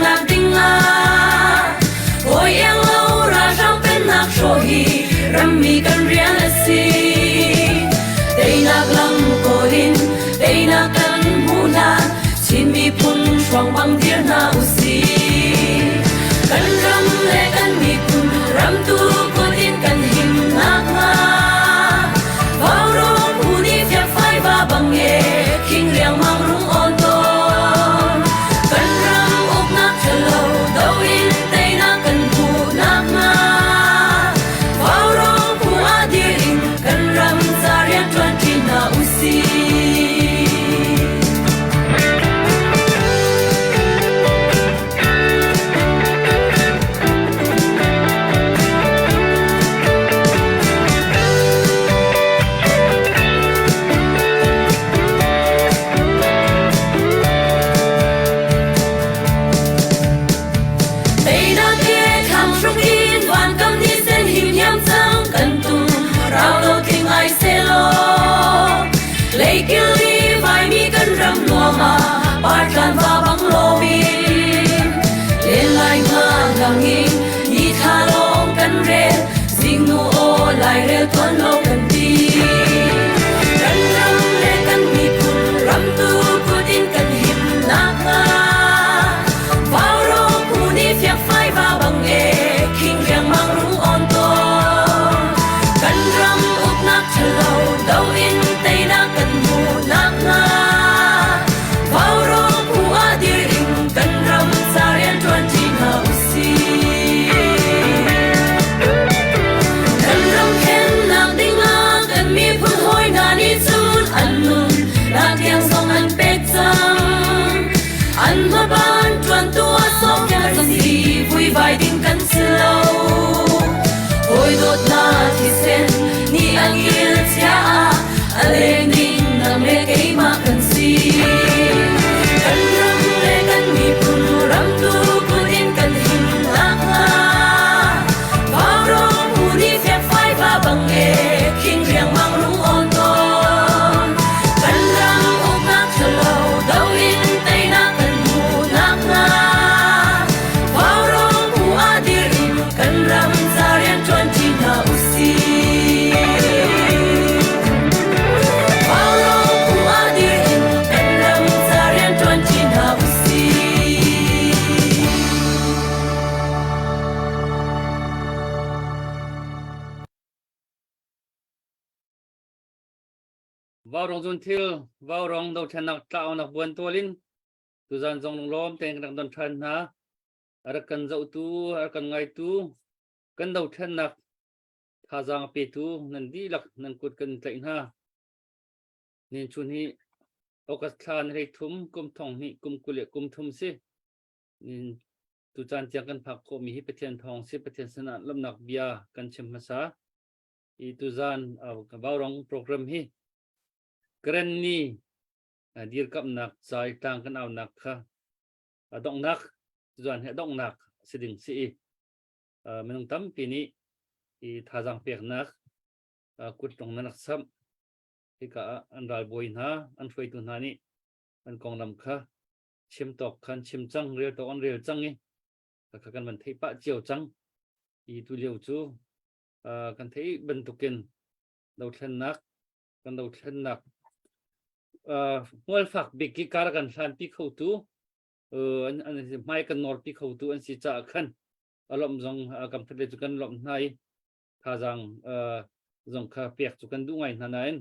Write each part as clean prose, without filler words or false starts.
na ding la oi yang lo ra sang pen nak sho hi ram mi kan rian la si dei nak lam ko hin dei nak kan hu na chin mi phun swang bang dir na u si kan ram le kan mi phun ram tu ko tin kan him nak ma vào rong hu ni phia phai va bang ye king riang mang rung on ton kan ram uk nak chalo do in tei na kan hu nak ma vào rong hu a dir in kan ram zarian twan tin na u si par kan va bang lo bin lên lai nga gang in ni tha long kan re sing nu o lai re ton lo kan ti kan ram le kan mi phun ram tu ku tin kan him nak nga vào ro ku ni phia phai va bang e king riang mang rung on to kan ram up nak chalo do in tei na kan mu nak nga vai din kan slow oi dot na thi sen ni an il cha ale ning na me ke ma kan si kan ram le kan mi pun ram tu ku din kan him na ha va ro hu ni fe phai va bang e king riang mang rung on ton kan ram uk nak chalo do in tei na kan mu nak na kan ram zarian twan tin na u si vào rong hu a dir in kan ram zarian twan tin na u si vào rong zun thil vào rong do chanak tao nak buan tolin tu zan zong lom teng nak don than na ara kan zau tu ara kan ngai tu kan do than nak tha jang pe tu nan di lak nan kut kan tlai na nin chun hi okas than rei thum kum thong ni kum kule kum thum se nin tu chan chiang kan phak ko mi hi pathian thong se pathian sana lam nak bia kan chem masa I tu zan ka baurong program hi kren ni dir kap nak sai tang kan aw nak kha dong nak zan he dong nak siding si menung tam pi ni I tha jang pek nak kut tong nak sam hi ka an ral boi na an foi tu na ni an kong lam kha chim tok khan chim chang rel to on rel chang ni ka kan man thei pa chiao chang I tu liu chu kan thei ben tukin do thlen nak kan do thlen nak ngol phak big ki kar kan san pi khau tu an mai kan nor pi khau tu an si cha khan alom jong kam thle chu kan lom nai tha jang jong kha pek chu kan du ngai na nain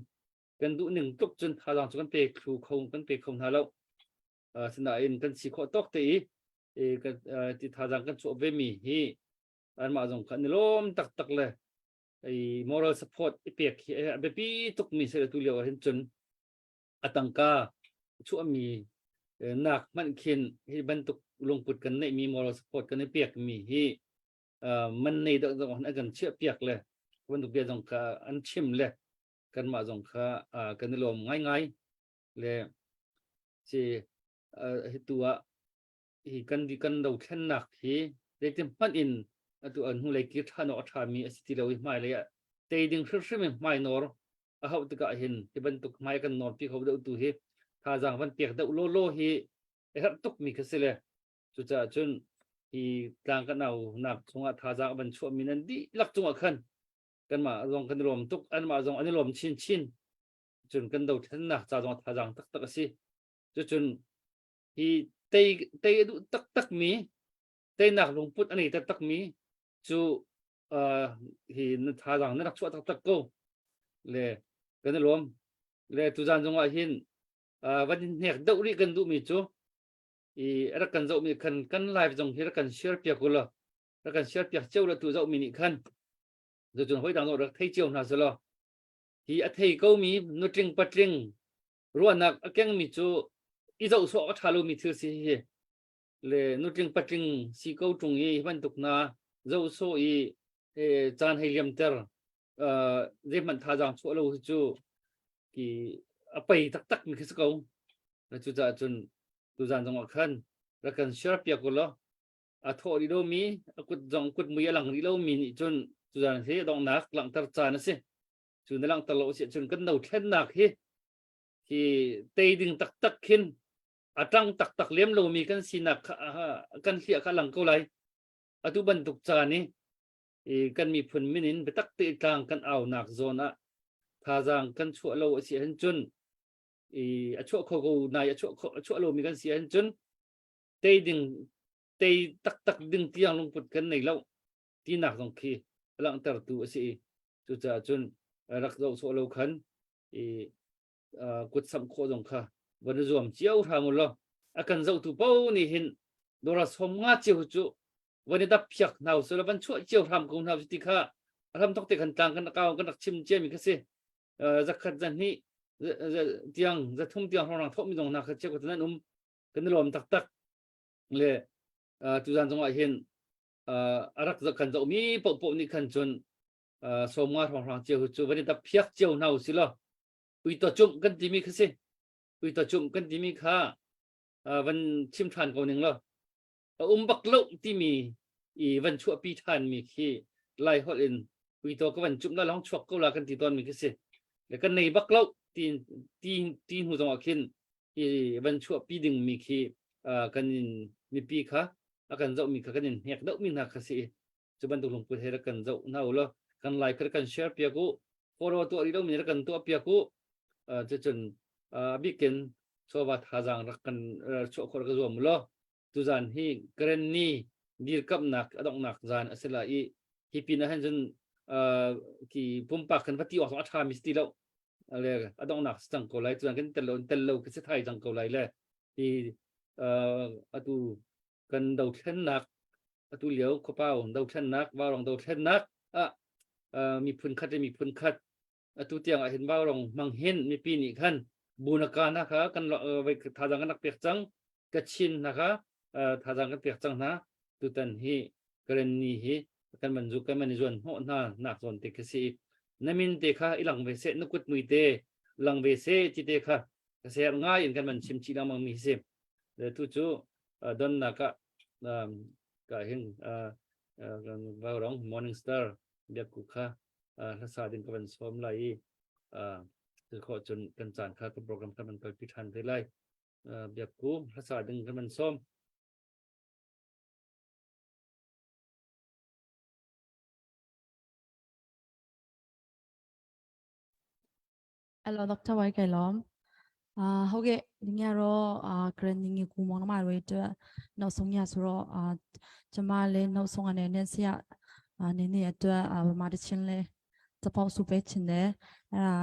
kan du ning tuk chun tha jang chu kan pe khu khong kan pe khong na lo sina in kan si kho tok te kan ti tha jang kan chu ve mi hi an ma jong khan lom tak tak le moral support pek hi be pi tuk mi se tu le hin chun atangka chu mi nak man khin hi ban tuk lung put kan nei mi moral support kan pek mi hi man nei da jong an kan che pek le ban tuk be jong ka an chim le kan ma jong kha kan lom ngai ngai le chi hi tua hi kan di kan do thlen nak hi le tim pan in atu an hu le ki thano tha mi asti lo mai le te ding khri khri mi mai nor a hau ta ka hin ti ban tuk mai kan nor pi khau do tu hi tha jang ban pek da lo lo hi e hat tuk mi khasile จุจะจนที่กลางกันเอาหนักสงอาทาจางบันชั่วมีนันดีลักจงอาขันกันมาลองกันรวมทุกอันมาลองอันนี้รวมชินจนกันเดาทันหนักจาจงทาจางตักสิจนที่เตยดูตักมีเตยหนักลงพุทธอันนี้ตักมีจูที่ทาจางนักชั่วตักกูเลยกันรวมเลยตุจานจงอาหินวันนี้เนี่ยเดาลีกันดูมีจูรักกันจะมีกันไลฟ์จงที่รักกันเชื่อเปียกุลรักกันเชื่อเปียเจ้าละตัวจะมีนิคันจะจนห้อยดังเราไทยเจ้าน่าสละที่ไทยก็มีนุตริงปัตริงรัวนักแกงมีจูอีเจ้าสวะทารุมีถือสิเลยนุตริงปัตริงสีเก้าตรงนี้มันตุกนาเจ้าสวยจานให้เลี้ยมเตอร์เรื่องมันท่าจางสวะเราจูที่ไปตักมีคิสเขาแล้วจูจะจนตุจานจงอาขันรักกันเชื่อเปียกุลทอดีโลมีกุดจงกุดมือหลังดีโลมีนี่จนตุจานเฮดองนักหลังตัดจานนะสิจนในหลังตลอดเสียจนกันเดาเช่นนักเฮที่เตยดึงตักขึ้นจังตักเลี้ยมโลมีกันสินักกันเสียกันหลังก็เลยตุบันตุกจานนี่กันมีผลมินินไปตักตีกลางกันเอาหนักโซนทาจางกันชั่วโลเสียจนชั่วเขากูนายชั่วโลมีกันเสียจนเตยดึงเตยตักดึงเตียงลงปุดกันในเล่าที่หนักตรงขี้หลังตัดตัวสิจุดจนรักเราชั่วโลขันกุดสัมโคตรงค่ะวันนี้รวมเจ้าทางหมดแล้วอาการเจ้าตัวเป้านี่เห็นโดนสมงาเจ้าจุวันนี้ดับเพียกหนาวสุดแล้วมันชั่วเจ้าทำของทำสติค่ะทำต้องเตะกันต่างกันก้าวกันนักชิมเจ้ามีกันสิจะขัดจันนี้เตียงจะทุ่มเตียงห้องนั่งทุ่มมีตรงนักเจ้าก็นั้นกันรวมตักเลยตุจานจงอาเห็นรักจะกันจะมีปกนี่กันจนสมงาห้องเจ้าจุวันนี้ดับเพียกเจ้าหนาวสิละอุยตัวจุ่มกันที่มีกันสิอุยตัวจุ่มกันที่มีค่ะวันชิมทานคนหนึ่งแล้วบักเล่าที่มีวันชั่วปีทานมีขี้ไล่เขาเองอุยตัวก็วันจุ่มแล้วร้องชวกก็ลากันที่ตอนมีกันสิแล้วก็ในบักเล่าตีนหูจงอาเข็นวันชั่วปีดึงมีขี้กันมีปีค่ะกันเจ้ามีค่ะกันเหียกเดามีนักสิจะบรรทุกลงไปให้กันเจ้าหนาวแล้วกันไล่กันแชร์เปียกูพอเราตัวนี้เรามีกันตัวเปียกูจะจนบิกินชอบทาจางรักกันชั่วคนก็รวมล้อตุจานฮีเกรนนี่ดีกับนักอดองนักจานเสลายฮีปีนั้นจนที่ปุ่มปากกันพัดที่ออกอัฐามิสติแล้วอะไรอดองนักจังโกไลตุจานกันเตลก็จะไทยจังโกไลเลยที่ตุกันดาวเทนนักตุเหลียวข้าวเปล่าดาวเทนนักว่ารองดาวเทนนักมีพื้นคัดมีพื้นคัดตุเตียงเห็นว่ารองมังเห็นมีปีนี้ขั้นบูนักการนะคะกันไปทาจังกันนักเปียกจังกระชินนะคะทาจังกันเปียกจังนะตุตันฮีกรณีฮีกันมันจุกันมันจวนหัวหน้าหนักจวนเตกสีนั่นมินเตค่ะอีหลังเวเซนุกุดมุยเตหลังเวเซจิเตค่ะเสียง่ายอินกันมันชิมชีนังมังมีเสพเดี๋ยวทุจูดอนนักก็เห็นกันว่ารอง Morning Star เบียกุค่ะรักษาดินกันสมไหลจะขอจนกันจานค่ะกับโปรแกรมกันมันไปพิธันได้ไล่เบียกูรักษาดินกันมันส้ม Hello, Dr. Wai Kai Lom. Okay, dinga ro granding ku mong ma ro to no song ya so ro chama le no song ane ne sia ne ne atwa ma de chin le ta pau su pe chin le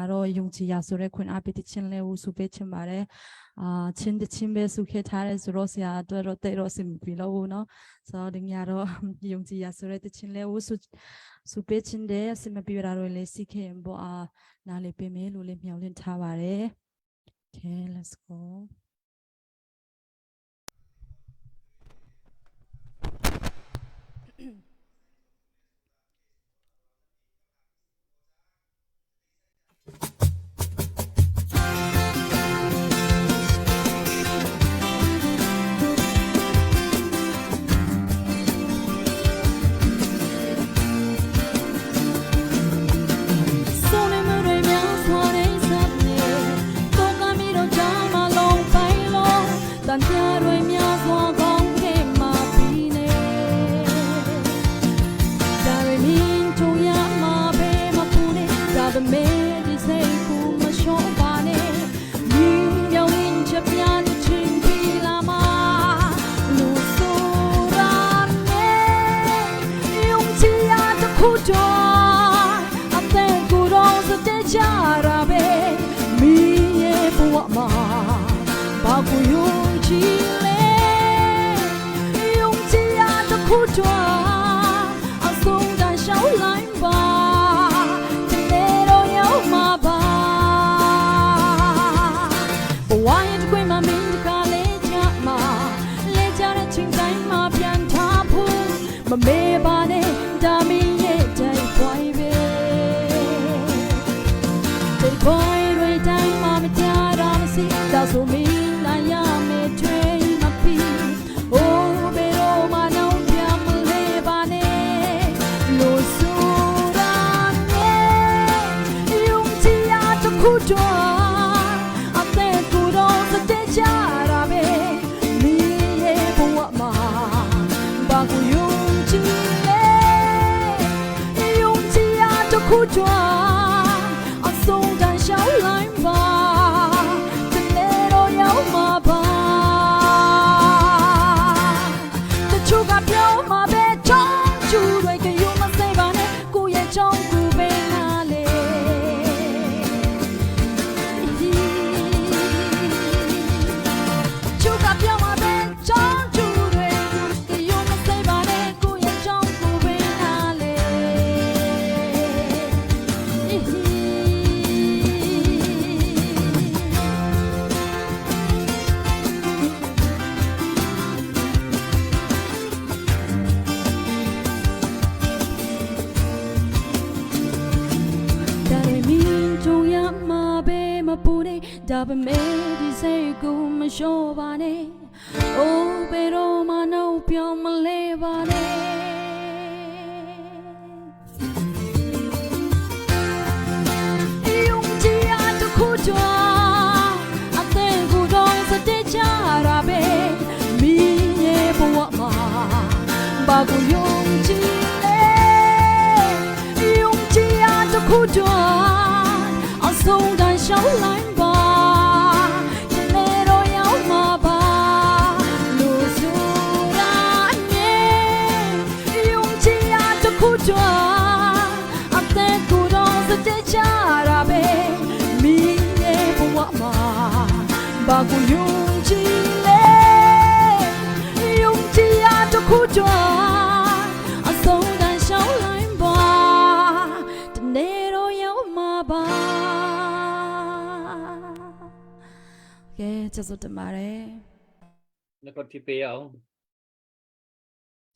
ro yung chi ya so re khun a pe ti chin le u su pe chin ba re chin de chin be su khe tha re so ro sia to ro te ro sim pi lo no so dinga ro yung chi ya so re ti chin le u su pe chin de sim pi ra ro le si khe bo na le pe me lo le myaw lin tha ba re. Okay, let's go. Hãy subscribe cho kênh Ghiền Mì Gõ để không bỏ lỡ ကြတာပဲမင်းရဲ့ဘဝမှာဘာကိုယုံကြည်လဲယုံကြည်ရတဲ့ခုတော့အဆုံးတန်ရှောင်းလိုက်ပါတနေ့တော့ရောက်မှာပါဘဝရဲ့ခွေးမမင်းကလေးချမှာလဲကြတဲ့ချိန်တိုင်းမှာပြန်ထားဖို့မမေ့ပါနဲ့ဒါမင်းရဲ့တိုက်ပွားပဲတိုက်ပွားတွေတိုင်းမှာမကြတာမစီဒါဆိုမင်းလာရမယ်ထွေးမပီအိုးဘယ်တော့မှတော့ပြန်မလဲပါနဲ့လို့ဆိုတာနဲ့ယုံကြည်ရတဲ့ခုတော့အသက်ကိုယ်တော့စတဲ့ကြတာပဲမင်းရဲ့ဘဝမှာဘာကိုယုံကြည်လဲယုံကြည်ရတဲ့ခုတော့အဆုံးတန်ရှောင်းလိုက်ပါတနေ့တော့ရောက်မှာပါတချို့ကပြောမှာပဲချောင်းကျူတွေကယုံမစိပါနဲ့ကိုယ့်ရဲ့ချောင်းကိုပဲနားလေချို့ကပြောမှာပဲချောင်းကျူတွေကယုံမစိပါနဲ့ကိုယ့်ရဲ့ချောင်းကိုပဲနားလေဒါပေမဲ့ကြုံရမှာပဲမပူနေဒါပေမဲ့ဒီစိတ်ကိုမလျှော့ပါနဲ့အိုးဘယ်တော့မှတော့ပြောင်းမလဲပါနဲ့ယုံကြည်ရတဲ့ခုတော့အသက်ကိုယ်တော့စတဲ့ကြတာပဲမင်းရဲ့ဘဝမှာဘာကိုယုံကြည်လဲယုံကြည်ရတဲ့ခုတော့အဆုံးတန်ရှောင်းလိုက်ပါတနေ့တော့ရောက်မှာပါလို့ဆိုတာနဲ့ယုံကြည်ရတဲ့ခုတော့အသက်ကိုယ်တော့စတဲ့ကြတာပဲမင်းရဲ့ဘဝမှာဘာကိုယုံကြည်လဲယုံကြည်ရတဲ့ခုတော့အဆုံးတန်ရှောင်းလိုက်ပါတနေ့တော့ရောက်မှာပါကဲကျေးဇူးတင်ပါတယ် แล้วก็ที่ไปเอา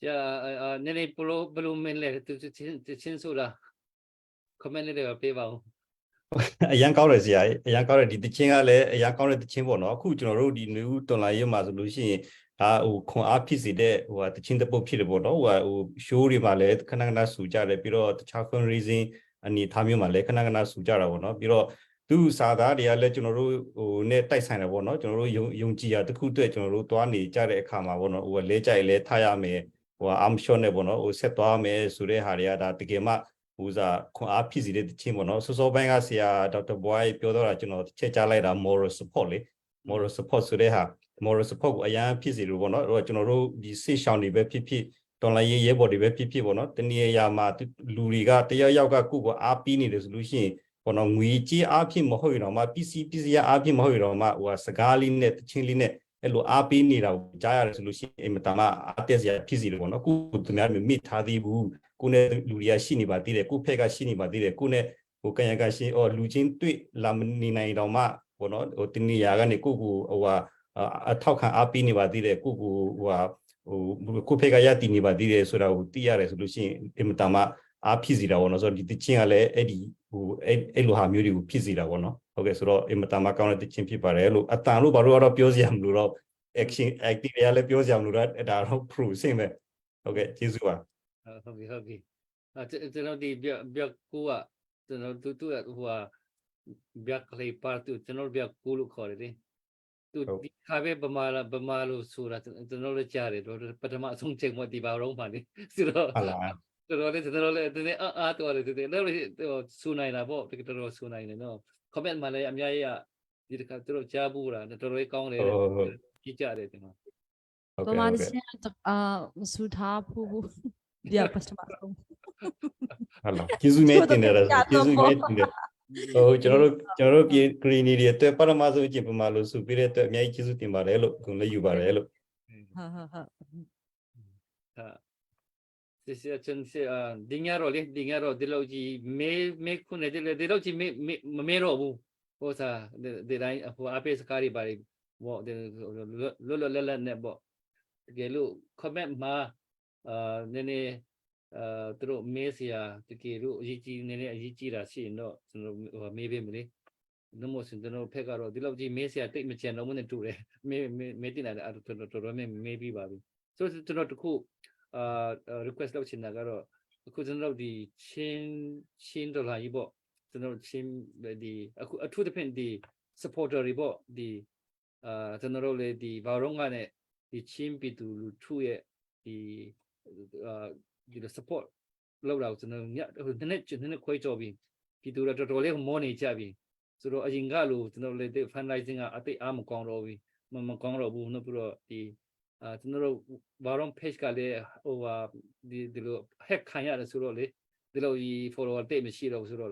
จะเนี่ยโปรบลูเมนเลยตัวชิ้นสุดละคอมเมนต์เลยว่าไปเอา အရန်ကောင်းတယ်ဆရာအရန်ကောင်းတယ်ဒီတချင်းကလည်းအရန်ကောင်းတဲ့တချင်းပေါ့နော်အခုကျွန်တော်တို့ဒီ new တွန်လာရေးမှာဆိုလို့ရှိရင်ဟိုခွန်အားဖြစ်စေတဲ့ဟိုတချင်းတစ်ပုတ်ဖြစ်တယ်ပေါ့နော်ဟို show တွေမှာလည်းခဏခဏဆူကြတယ်ပြီးတော့တခြား fundraising အနေထားမျိုးမှာလည်းခဏခဏဆူကြတာပေါ့နော်ပြီးတော့သူစာသားတွေကလည်းကျွန်တော်တို့ဟိုနဲ့တိုက်ဆိုင်တယ်ပေါ့နော်ကျွန်တော်တို့ယုံကြည်ရတစ်ခုအတွက်ကျွန်တော်တို့သွားနေကြတဲ့အခါမှာပေါ့နော်ဟိုလဲကြိုက်လဲထားရမယ်ဟို arm shot နဲ့ပေါ့နော်ဟိုဆက်သွားမယ်ဆိုတဲ့ဟာတွေကဒါတကယ်မှဟိုစားခွန်အားဖြစ်စေတဲ့တချင်းပေါ့နော်စောစောပိုင်းကဆရာဒေါက်တာဘွားပြောတော့တာကျွန်တော်ချက်ချလိုက်တာ moral support လေ moral support ဆိုတဲ့ဟာ moral support ကိုအရန်ဖြစ်စေလို့ပေါ့နော်အဲ့တော့ကျွန်တော်တို့ဒီစိတ်ရှောင်တွေပဲဖြစ်ဖြစ်တော်လိုင်းရဲဘော်တွေပဲဖြစ်ဖြစ်ပေါ့နော်တနည်းရာမှာလူတွေကတယောက်ယောက်ကကိုယ့်ကိုအားပေးနေတယ်ဆိုလို့ရှိရင်ပေါ့နော်ငွေကြီးအားဖြင့်မဟုတ်ရတော့မှပစ္စည်းရအားဖြင့်မဟုတ်ရတော့မှဟိုစကားလေးနဲ့တချင်းလေးနဲ့အဲ့လိုအားပေးနေတာကိုကြားရတယ်ဆိုလို့ရှိရင်အင်မတန်မှအားတက်စရာဖြစ်စီတယ်ပေါ့နော်ကိုသူများမျိုးမိထားသေးဘူးကိုနဲ့လူတွေကရှိနေပါသေးတယ်ကိုဖက်ကရှိနေပါသေးတယ်ကိုနဲ့ဟိုကံရကရှိလူချင်းတွေ့လာမနေနိုင်တော့မှပေါ့နော်ဟိုတနည်းရာကနေကိုဟိုအထောက်ခံအားပေးနေပါသေးတယ်ကိုဟိုကိုဖက်ကရတည်နေပါသေးတယ်ဆိုတာကိုသိရတယ်ဆိုလို့ရှိရင်အင်မတန်မှအားဖြစ်စီတာပေါ့နော်ဆိုတော့ဒီတချင်းကလည်းအဲ့ဒီဟိုအဲ့လိုဟာမျိုးတွေကိုဖြစ်စီတာပေါ့နော်ဟုတ်ကဲ့ဆိုတော့အင်မတန်မှကောင်းတဲ့တချင်းဖြစ်ပါတယ်လို့အတန်လို့ဘာလို့တော့ပြောစရာမလိုတော့ action active ရလည်းပြောစရာမလိုတော့ဒါတော့ pro စင်ပဲဟုတ်ကဲ့ကျေးဇူးပါဟုတ်ပြီကျွန်တော်ဒီဘက်ကူอ่ะကျွန်တော်တူဟိုဘက်ကလေးပါတူကျွန်တော်ဘက်ကူလို့ခေါ်တယ်သူဒီခါပဲဗမာလို့ဆိုတာကျွန်တော်လည်းကြားတယ်တော့ပထမအဆုံးချိန်မှဒီပါတော့မှလေဆိုတော့ဟုတ်လားတော်တော်လေးဒီအားတော်တယ်ဒီလည်းဆူနိုင်တာပေါ့တော်တော်ဆူနိုင်တယ်နော် comment မှာလည်းအများကြီးဒီတစ်ခါသူတို့ကြားဘူးလားတော်တော်လေးကောင်းတယ်ကြည့်ကြတယ်ဒီမှာပမာချင်းမဆူထားဖို့ဒီပစမဆုံးဟုတ်လားကျေးဇူးများတင်တယ်ကျေးဇူးများတင်တယ် ကျွန်တော်တို့ပြည်ဂရီနီတွေအတွက်ပထမဆုံးအကျင့်ပမာလို့ဆိုပြီးတဲ့အတွက်အများကြီးကျေးဇူးတင်ပါတယ်လို့ဂုဏ်လည်းယူပါတယ်လို့ Sisi acen si dingaro le dingaro de lo ji me khune de lo ji me ro bu ho sa de dai ho ape sakari bari bo de lo la ne bo ke lu comment ma ne ne tu ro me sia te ke lu ayi ji ne ne ayi ji da shi noကျွန်တော်me be me le no mo sin ကျွန်တော်ဖက်ကတော့ဒီလောက်ကြီးမေးเสียတိတ်မချင်တော့ဘူးနဲ့တူတယ်မေးတင်တယ်အဲ့တော်တော်မေးပြီးပါပြီဆိုတော့ကျွန်တော်တခု request လုပ်ချင်တာကတော့အခုကျွန်တော်ဒီချင်းဒေါ်လာကြီးပေါ့ကျွန်တော်ချင်းဒီအခုအထူးသဖြင့်ဒီ supporter တွေပေါ့ဒီကျွန်တော်လေဒီဘာရောကနဲ့ဒီချင်းပြည်သူလူထုရဲ့ဒီဒီ support လောက်တော့ကျွန်တော်ညနည်းခွဲကြော်ပြီးပြည်သူတော်တော်လေးမောနေကြပြီဆိုတော့အရင်ကလို့ကျွန်တော်လေ fundraising ကအတိတ်အားမကောင်းတော့ဘူးမကောင်းတော့ဘူးနောက်ပြီးတော့ဒီကျွန်တော်တို့ဘာရော page ကလည်းဟိုဒီလို hack ခံရတယ်ဆိုတော့လေဒီလိုဒီ follower တိတ်မရှိတော့ဘူးဆိုတော့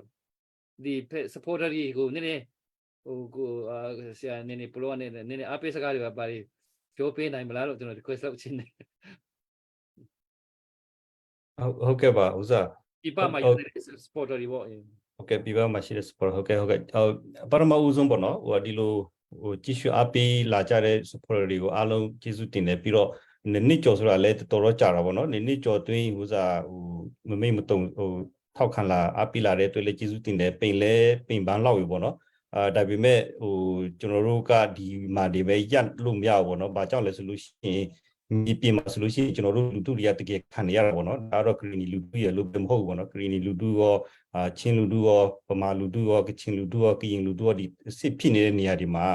ဒီ supporter တွေကိုနည်းနည်းဟိုကိုဆရာနည်းနည်း follower နဲ့နည်းနည်းအားပေးစကားတွေပါပါတယ်ပြောပေးနိုင်မလားလို့ကျွန်တော် request လုပ်ချင်တယ် ဟုတ်ကဲ့ပါဥစား ဒီပါမှာ supporter တွေပေါ့ ဟုတ်ကဲ့ပြပါမှာရှိတဲ့ support ဟုတ်ကဲ့ပထမဦးဆုံးပေါ့နော်ဟိုဒီလိုဟိုကြည့်ရှုအားပေးလာကြတဲ့ supporter တွေကိုအားလုံးကျေးဇူးတင်တယ်ပြီးတော့နှစ်ကျော်ဆိုတာလည်းတော်တော်ကြာတာပေါ့နော်နှစ်ကျော်တွင်းဟိုစားဟိုမမိတ်မတုံဟိုထောက်ခံလာအားပေးလာတဲ့အတွက်လည်းကျေးဇူးတင်တယ်ပိန်ပန်းလောက်ပြီပေါ့နော်ဒါပေမဲ့ဟိုကျွန်တော်တို့ကဒီမှာဒီပဲရက်လို့မရဘူးပေါ့နော်ဘာကြောင့်လဲဆိုလို့ရှိရင်ဒီပြင်မှာဆိုလို့ရှိရင်ကျွန်တော်တို့လူထုတွေကတကယ်ခံနေရတာပေါ့နော်ဒါတော့ green လူထုရဲ့လို့မဟုတ်ဘူးပေါ့နော် green လူထုရောချင်းလူထုရောဗမာလူထုရောကချင်လူထုရောကရင်လူထုရောဒီစစ်ဖြစ်နေတဲ့နေရာဒီမှာ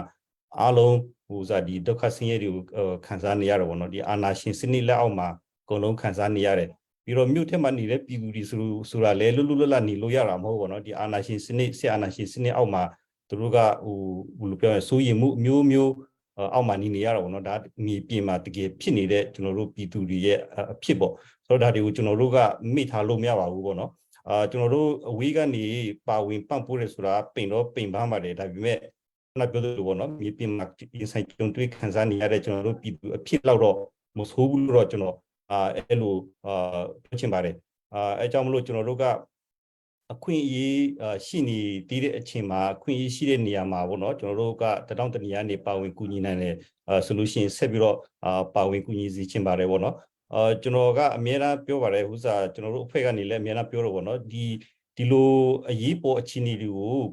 အားလုံးဟိုစားဒီဒုက္ခဆင်းရဲတွေကိုခံစားနေရတော့ပေါ့နော်ဒီအာနာရှင်စနစ်လက်အောက်မှာအကုန်လုံးခံစားနေရတယ်ပြီးတော့မြို့ထက်မှာနေတဲ့ပြည်သူတွေဆိုတာလဲလွတ်လွတ်လပ်နေလို့ရတာမဟုတ်ဘူးပေါ့နော်ဒီအာနာရှင်စနစ်ဆက်အာနာရှင်စနစ်အောက်မှာသူတို့ကဟိုဘယ်လိုပြောရလဲစိုးရိမ်မှုမျိုးအောက်မှာနေရတော့ဗောနော်ဒါမြေပြင်မှာတကယ်ဖြစ်နေတဲ့ကျွန်တော်တို့ပြည်သူတွေရဲ့အဖြစ်ပေါ့ဆိုတော့ဒါတွေကိုကျွန်တော်တို့ကမိထားလို့မရပါဘူးဗောနော်ကျွန်တော်တို့အဝေးကနေပါဝင်ပံ့ပိုးရဆိုတာပိန်ပန်းပါတယ်ဒါပေမဲ့နောက်ပြောလို့ဗောနော်မြေပြင်မှာရင်ဆိုင်ကြုံတွေ့ခံစားနေရတဲ့ကျွန်တော်တို့ပြည်သူအဖြစ်လောက်တော့မဆိုးဘူးလို့တော့ကျွန်တော်အဲ့လိုပြောချင်ပါတယ်အဲကြောင့်မလို့ကျွန်တော်တို့ကအခွင့်အရေးရှိနေသေးတဲ့အချိန်မှာအခွင့်အရေးရှိတဲ့နေရာမှာပေါ့နော်ကျွန်တော်တို့ကတောင်းတနေရာနေပါဝင်ကူညီနိုင်တယ်ဆိုလို့ရှိရင်ဆက်ပြီးတော့ပါဝင်ကူညီစီချင်ပါတယ်ပေါ့နော်ကျွန်တော်ကအများအားပြောပါတယ်ဥစားကျွန်တော်တို့အဖွဲ့ကနေလည်းအများအားပြောတော့ပေါ့နော်ဒီလိုအရေးပေါ်အခြေအနေတွေ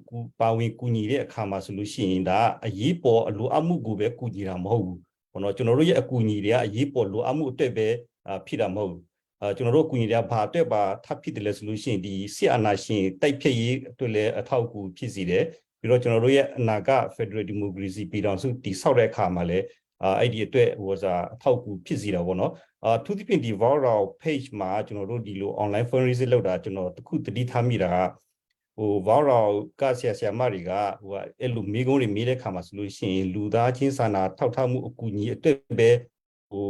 ကိုပါဝင်ကူညီတဲ့အခါမှာဆိုလို့ရှိရင်ဒါအရေးပေါ်အလိုအပ်မှုကိုပဲကူညီတာမဟုတ်ဘူးပေါ့နော်ကျွန်တော်တို့ရဲ့အကူအညီတွေကအရေးပေါ်လိုအပ်မှုအတွက်ပဲဖြစ်တာမဟုတ်ဘူးကျွန်တော်တို့ကူညီတဲ့ဘာအတွက်ပါထပ်ဖြစ်တယ်လဲဆိုလို့ရှိရင်ဒီစစ်အာဏာရှင်တိုက်ဖျက်ရေးအတွက်လည်းအထောက်အကူဖြစ်စီတယ်ပြီးတော့ကျွန်တော်တို့ရဲ့အနာဂတ် Federal Democracy ပြည်ထောင်စုတည်ဆောက်တဲ့အခါမှာလည်းအဲ့ဒီအတွက်ဟိုစားအထောက်အကူဖြစ်စီတာပေါ့နော်သူသဖြင့်ဒီ Valral page မှာကျွန်တော်တို့ဒီလို online fundraising လုပ်တာကျွန်တော်တခုတတိထားမိတာဟို Valral ကဆရာမတွေကဟိုအဲ့လိုမိကုန်းတွေမိတဲ့အခါမှာဆိုလို့ရှိရင်လူသားချင်းစာနာထောက်ထားမှုအကူအညီအတွက်ပဲဟို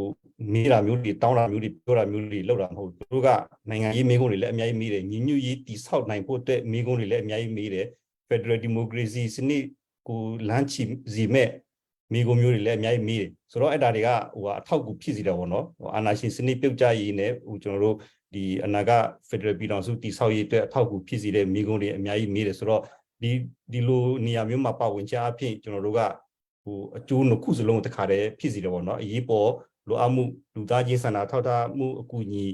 မေးတာမျိုးတွေတောင်းတာမျိုးတွေပြောတာမျိုးတွေလောက်တာမဟုတ်ဘူးသူတို့ကနိုင်ငံရေးမိကုန်းတွေလည်းအများကြီးမေးတယ်ညီညွတ်ရေးတည်ဆောက်နိုင်ဖို့အတွက်မိကုန်းတွေလည်းအများကြီးမေးတယ် Federal Democracy စနစ်ကိုလမ်းချီစီမဲ့မိကုန်းမျိုးတွေလည်းအများကြီးမေးတယ်ဆိုတော့အဲ့ဒါတွေကဟိုအထောက်အကူဖြစ်စီတယ်ပေါ့နော်အာဏာရှင်စနစ်ပြုတ်ကျရေးနဲ့ဟိုကျွန်တော်တို့ဒီအနာဂတ် Federal ပြည်ထောင်စုတည်ဆောက်ရေးအတွက်အထောက်အကူဖြစ်စီတဲ့မိကုန်းတွေအများကြီးမေးတယ်ဆိုတော့ဒီလိုနေရာမျိုးမှာပါဝင်ချအဖြစ်ကျွန်တော်တို့ကဟိုအကျိုးနှစ်ခုစလုံးတစ်ခါတည်းဖြစ်စီတယ်ပေါ့နော်အရေးပေါ်လိုအပ်မှုလူသားချင်းစာနာထောက်ထားမှုအကူအညီ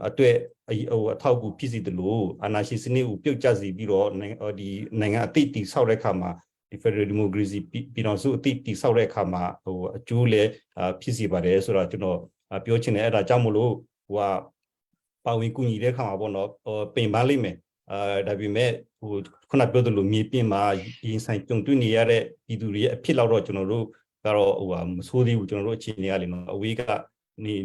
အတွက်ဟိုအထောက်အကူဖြစ်စီတယ်လို့အာဏာရှင်စနစ်ကိုပြုတ်ကျစီပြီးတော့ဒီနိုင်ငံအသစ်တည်ဆောက်တဲ့အခါမှာဒီ Federal Democracy ပြည်ထောင်စုအသစ်တည်ဆောက်တဲ့အခါမှာဟိုအကျိုးလည်းဖြစ်စီပါတယ်ဆိုတော့ကျွန်တော်ပြောချင်တယ်အဲ့ဒါကြောင့်မလို့ဟိုပါဝင်ကူညီတဲ့အခါမှာပေါ့နော်ပင်ပန်းလိမ့်မယ်ဒါပေမဲ့ဟိုခုနပြောသလိုမြေပြင်မှာရင်ဆိုင်ကြုံတွေ့နေရတဲ့ပြည်သူတွေရဲ့အဖြစ်လောက်တော့ကျွန်တော်တို့ကတော့ဟိုမဆိုးသေးဘူးကျွန်တော်တို့အခြေအနေကလေနော်အဝေး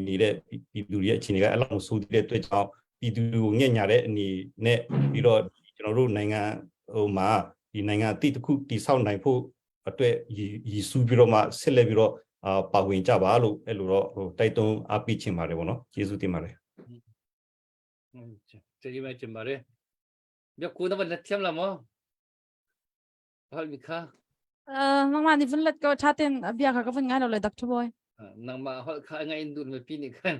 နေတဲ့ပြည်သူတွေရဲ့အခြေအနေကအဲ့လောက်မဆိုးသေးတဲ့အတွက်ကြောင့်ပြည်သူကိုညံ့ညာတဲ့အနေနဲ့ပြီးတော့ကျွန်တော်တို့နိုင်ငံဟိုမှာဒီနိုင်ငံအသစ်တစ်ခုတည်ဆောက်နိုင်ဖို့အတွက်ရည်စူးပြီးတော့မှဆက်လက်ပြီးတော့ပါဝင်ကြပါလို့အဲ့လိုတော့ဟိုတိုက်တွန်းအားပေးချင်ပါတယ်ဗောနော်ကျေးဇူးတင်ပါတယ်ကျေးဇူးတင်ပါတယ်မြတ်ကိုတော့လက်ထမ်းလာမော hal mi kha mang mani vun let ko chaten abia ka vun ngai lo le doctor boy nang ma hal kha ngai indun me pi ni kan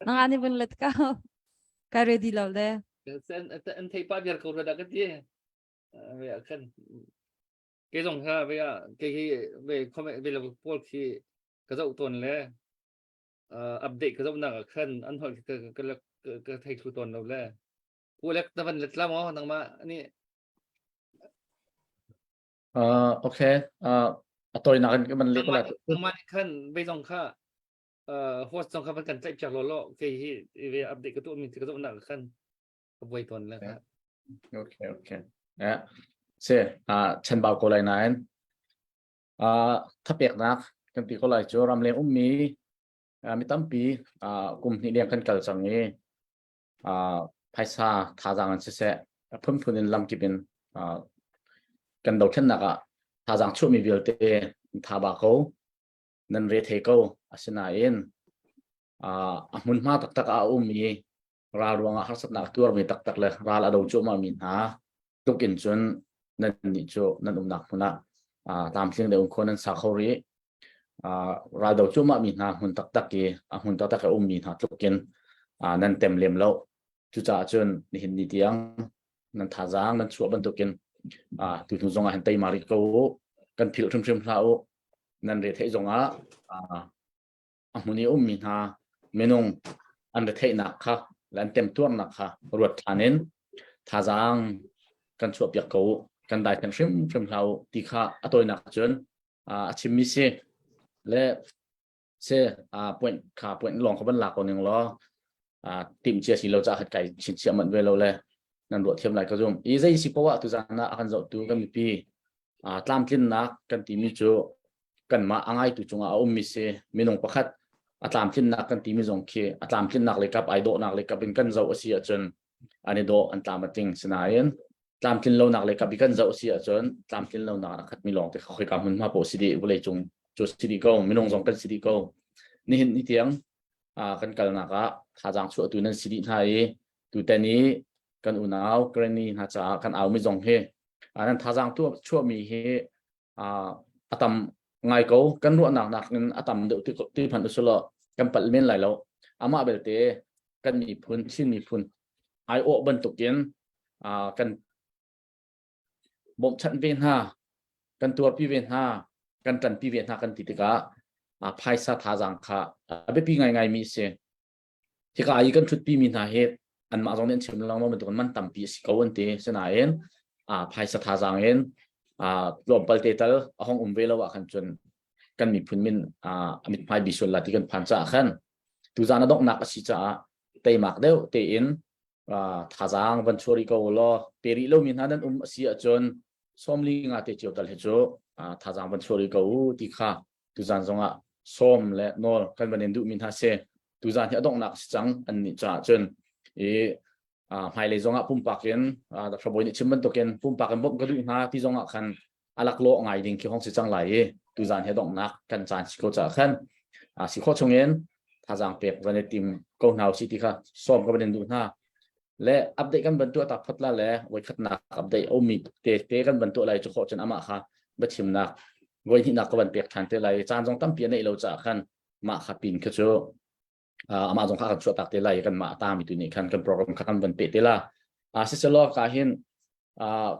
nang ani vun let ka ready lo le sen an thei pa biar ko da ka ti ve kan ke jong kha ve ke hi ve comment ve lo pol ki ka zau ton le update ka zau na kan an hol ka thei thu ton lo le ku lek ta van let la mo nang ma ni ok tôi nói cái mình liên quan là nang ma kan ve jong kha host jong kha van kan tai chak lo lo ke hi ve update ka tu min ka zau na kan ka voi ton le kha ok ok yeah sẽ chân bảo cô lại này thắp biệt nát cái tí cô lại cho làm lên mi mi tâm pi cùng ni liên kan kal chẳng nghe phải sa thà rằng anh sẽ phun phun lên làm kịp bênกันดอกเช่นนักถ้าจังช่วยมีวิลเตถ้าบาเขานั่นเรทเฮเขาอาศัยนั่นมุนมาตักตักมีราดวงหัศนักตัวมีตักตักเลยราลาดูจูมามีหาตุกินจนนั่นนี่จูนั่นนักมุนะตามสิ่งเดียวคนนั้นสักเขารีราดูจูมามีหามุนตักตักมุนตักตักมีหาตุกินนั่นเต็มเลี่ยมแล้วจุจ่าจนนี่เห็นนี่เตียงนั่นท่าจางนั่นชัวบันตุกินtu tu zonga hentai mari ko kan phil thum thum sao nan re thei zonga amuni mi ha menong an re thei na kha lan tem tuam na kha ruat thanen thajang kan chuap yak ko kan dai kan shim shim sao ti kha atoi na chun chimmi se le se point kha point long ko ban la ko ning lo tim chia si lo cha hat kai chin chia man ve lo leนั่นรวดเทียมไหลก็จงอีใจสิปวะตุจานะอาการจะตัวกันมีปีตามกินนักกันที่มีจูกันมาอ่างไอตุจงมิเซมีนงประคัดตามกินนักกันที่มีจงเคตามกินนักเลยกับไอโดนักเลยกับเป็นกันเจ้าเสียจนอันนี้โดอันตามมาติงสนายนตามกินเรานักเลยกับเป็นกันเจ้าเสียจนตามกินเรานักขัดมีลองแต่เขาเคยกำมันมาโปสิดีบุเลยจงจูสิดีก็มีนงจงกันสิดีก็นี่เห็นนี่เทียงกันกันนักถ้าจังชั่วตัวนั้นสิดีไทยตัวแต่นี้กันอุณาวกรณีหาจากกันเอาไม่จงเฮนั้นท่าจางตัวชั่วมีเฮอาตมไงเขากันรัวหนักนั้นอาตมเดือดที่พันธุ์สุลกันปัดเมียนไหลแล้วอามาเบลเตกันมีพุนชิ้นมีพุนไอโอบรรทุกเย็นกันบ่มชันเวียนห้ากันตัวพี่เวียนห้ากันจันพี่เวียนห้ากันติดกะภายซาท่าจางค่ะเบบพี่ไงมีเสียที่กายกันชุดพี่มีหน้าเหตุอันมาตรงนี้ชิมลองมาเป็นตัวมันตั้มปีสิเขาวันที่เสนาเองภายสถาจางเองรวมปฏิเตอร์ห้องเวลว่าขันจนกันมีพื้นมินมิตรภายบิสุลที่กันผ่านจากขันตุจานะดอกนักสิจ้าเตยมักเดียวเตยินท่าจางวันชัวริโกลเปริโลมินนั้นเสียจนสมลิงาเตจิวตัลเฮโจท่าจางวันชัวริโกที่ข้าตุจานจงสมและนอลกันบันเดนดูมินฮาเซตุจานที่ดอกนักสิจังอันนี้จ้าจนภายเลยจงปุ่มปากเย็นแต่พอบ่อยนี่ชิมมันตกเย็นปุ่มปากกันบ่ก็ดูนะที่จงคันอลักโลไงดิ่งที่ห้องสิจังไหลตุจานให้ดอกนักกันจานสิโคจะขันสิโคชงเย็นถ้าจางเปียกวันนี้ทีมก็หนาวสิที่ค่ะซ้อมก็ประเด็นดูนะและอัปเดตกันบรรทุกตักพัดละแล้วไว้ขัดนักอัปเดตมีเตะกันบรรทุกอะไรจะโคจนอามาค่ะบัดชิมนักไว้ที่นักก็บรรเปียกทันเตะอะไรจานจงตั้มเปียในเราจะขันมาขับปีนขึ้นโจอามาจงข้ากันชัวตักเตลัยกันมาตามอีตัวนี้คันกันโปรแกรมข้ากันบรรเปเตล่าสิสโลกาเห็น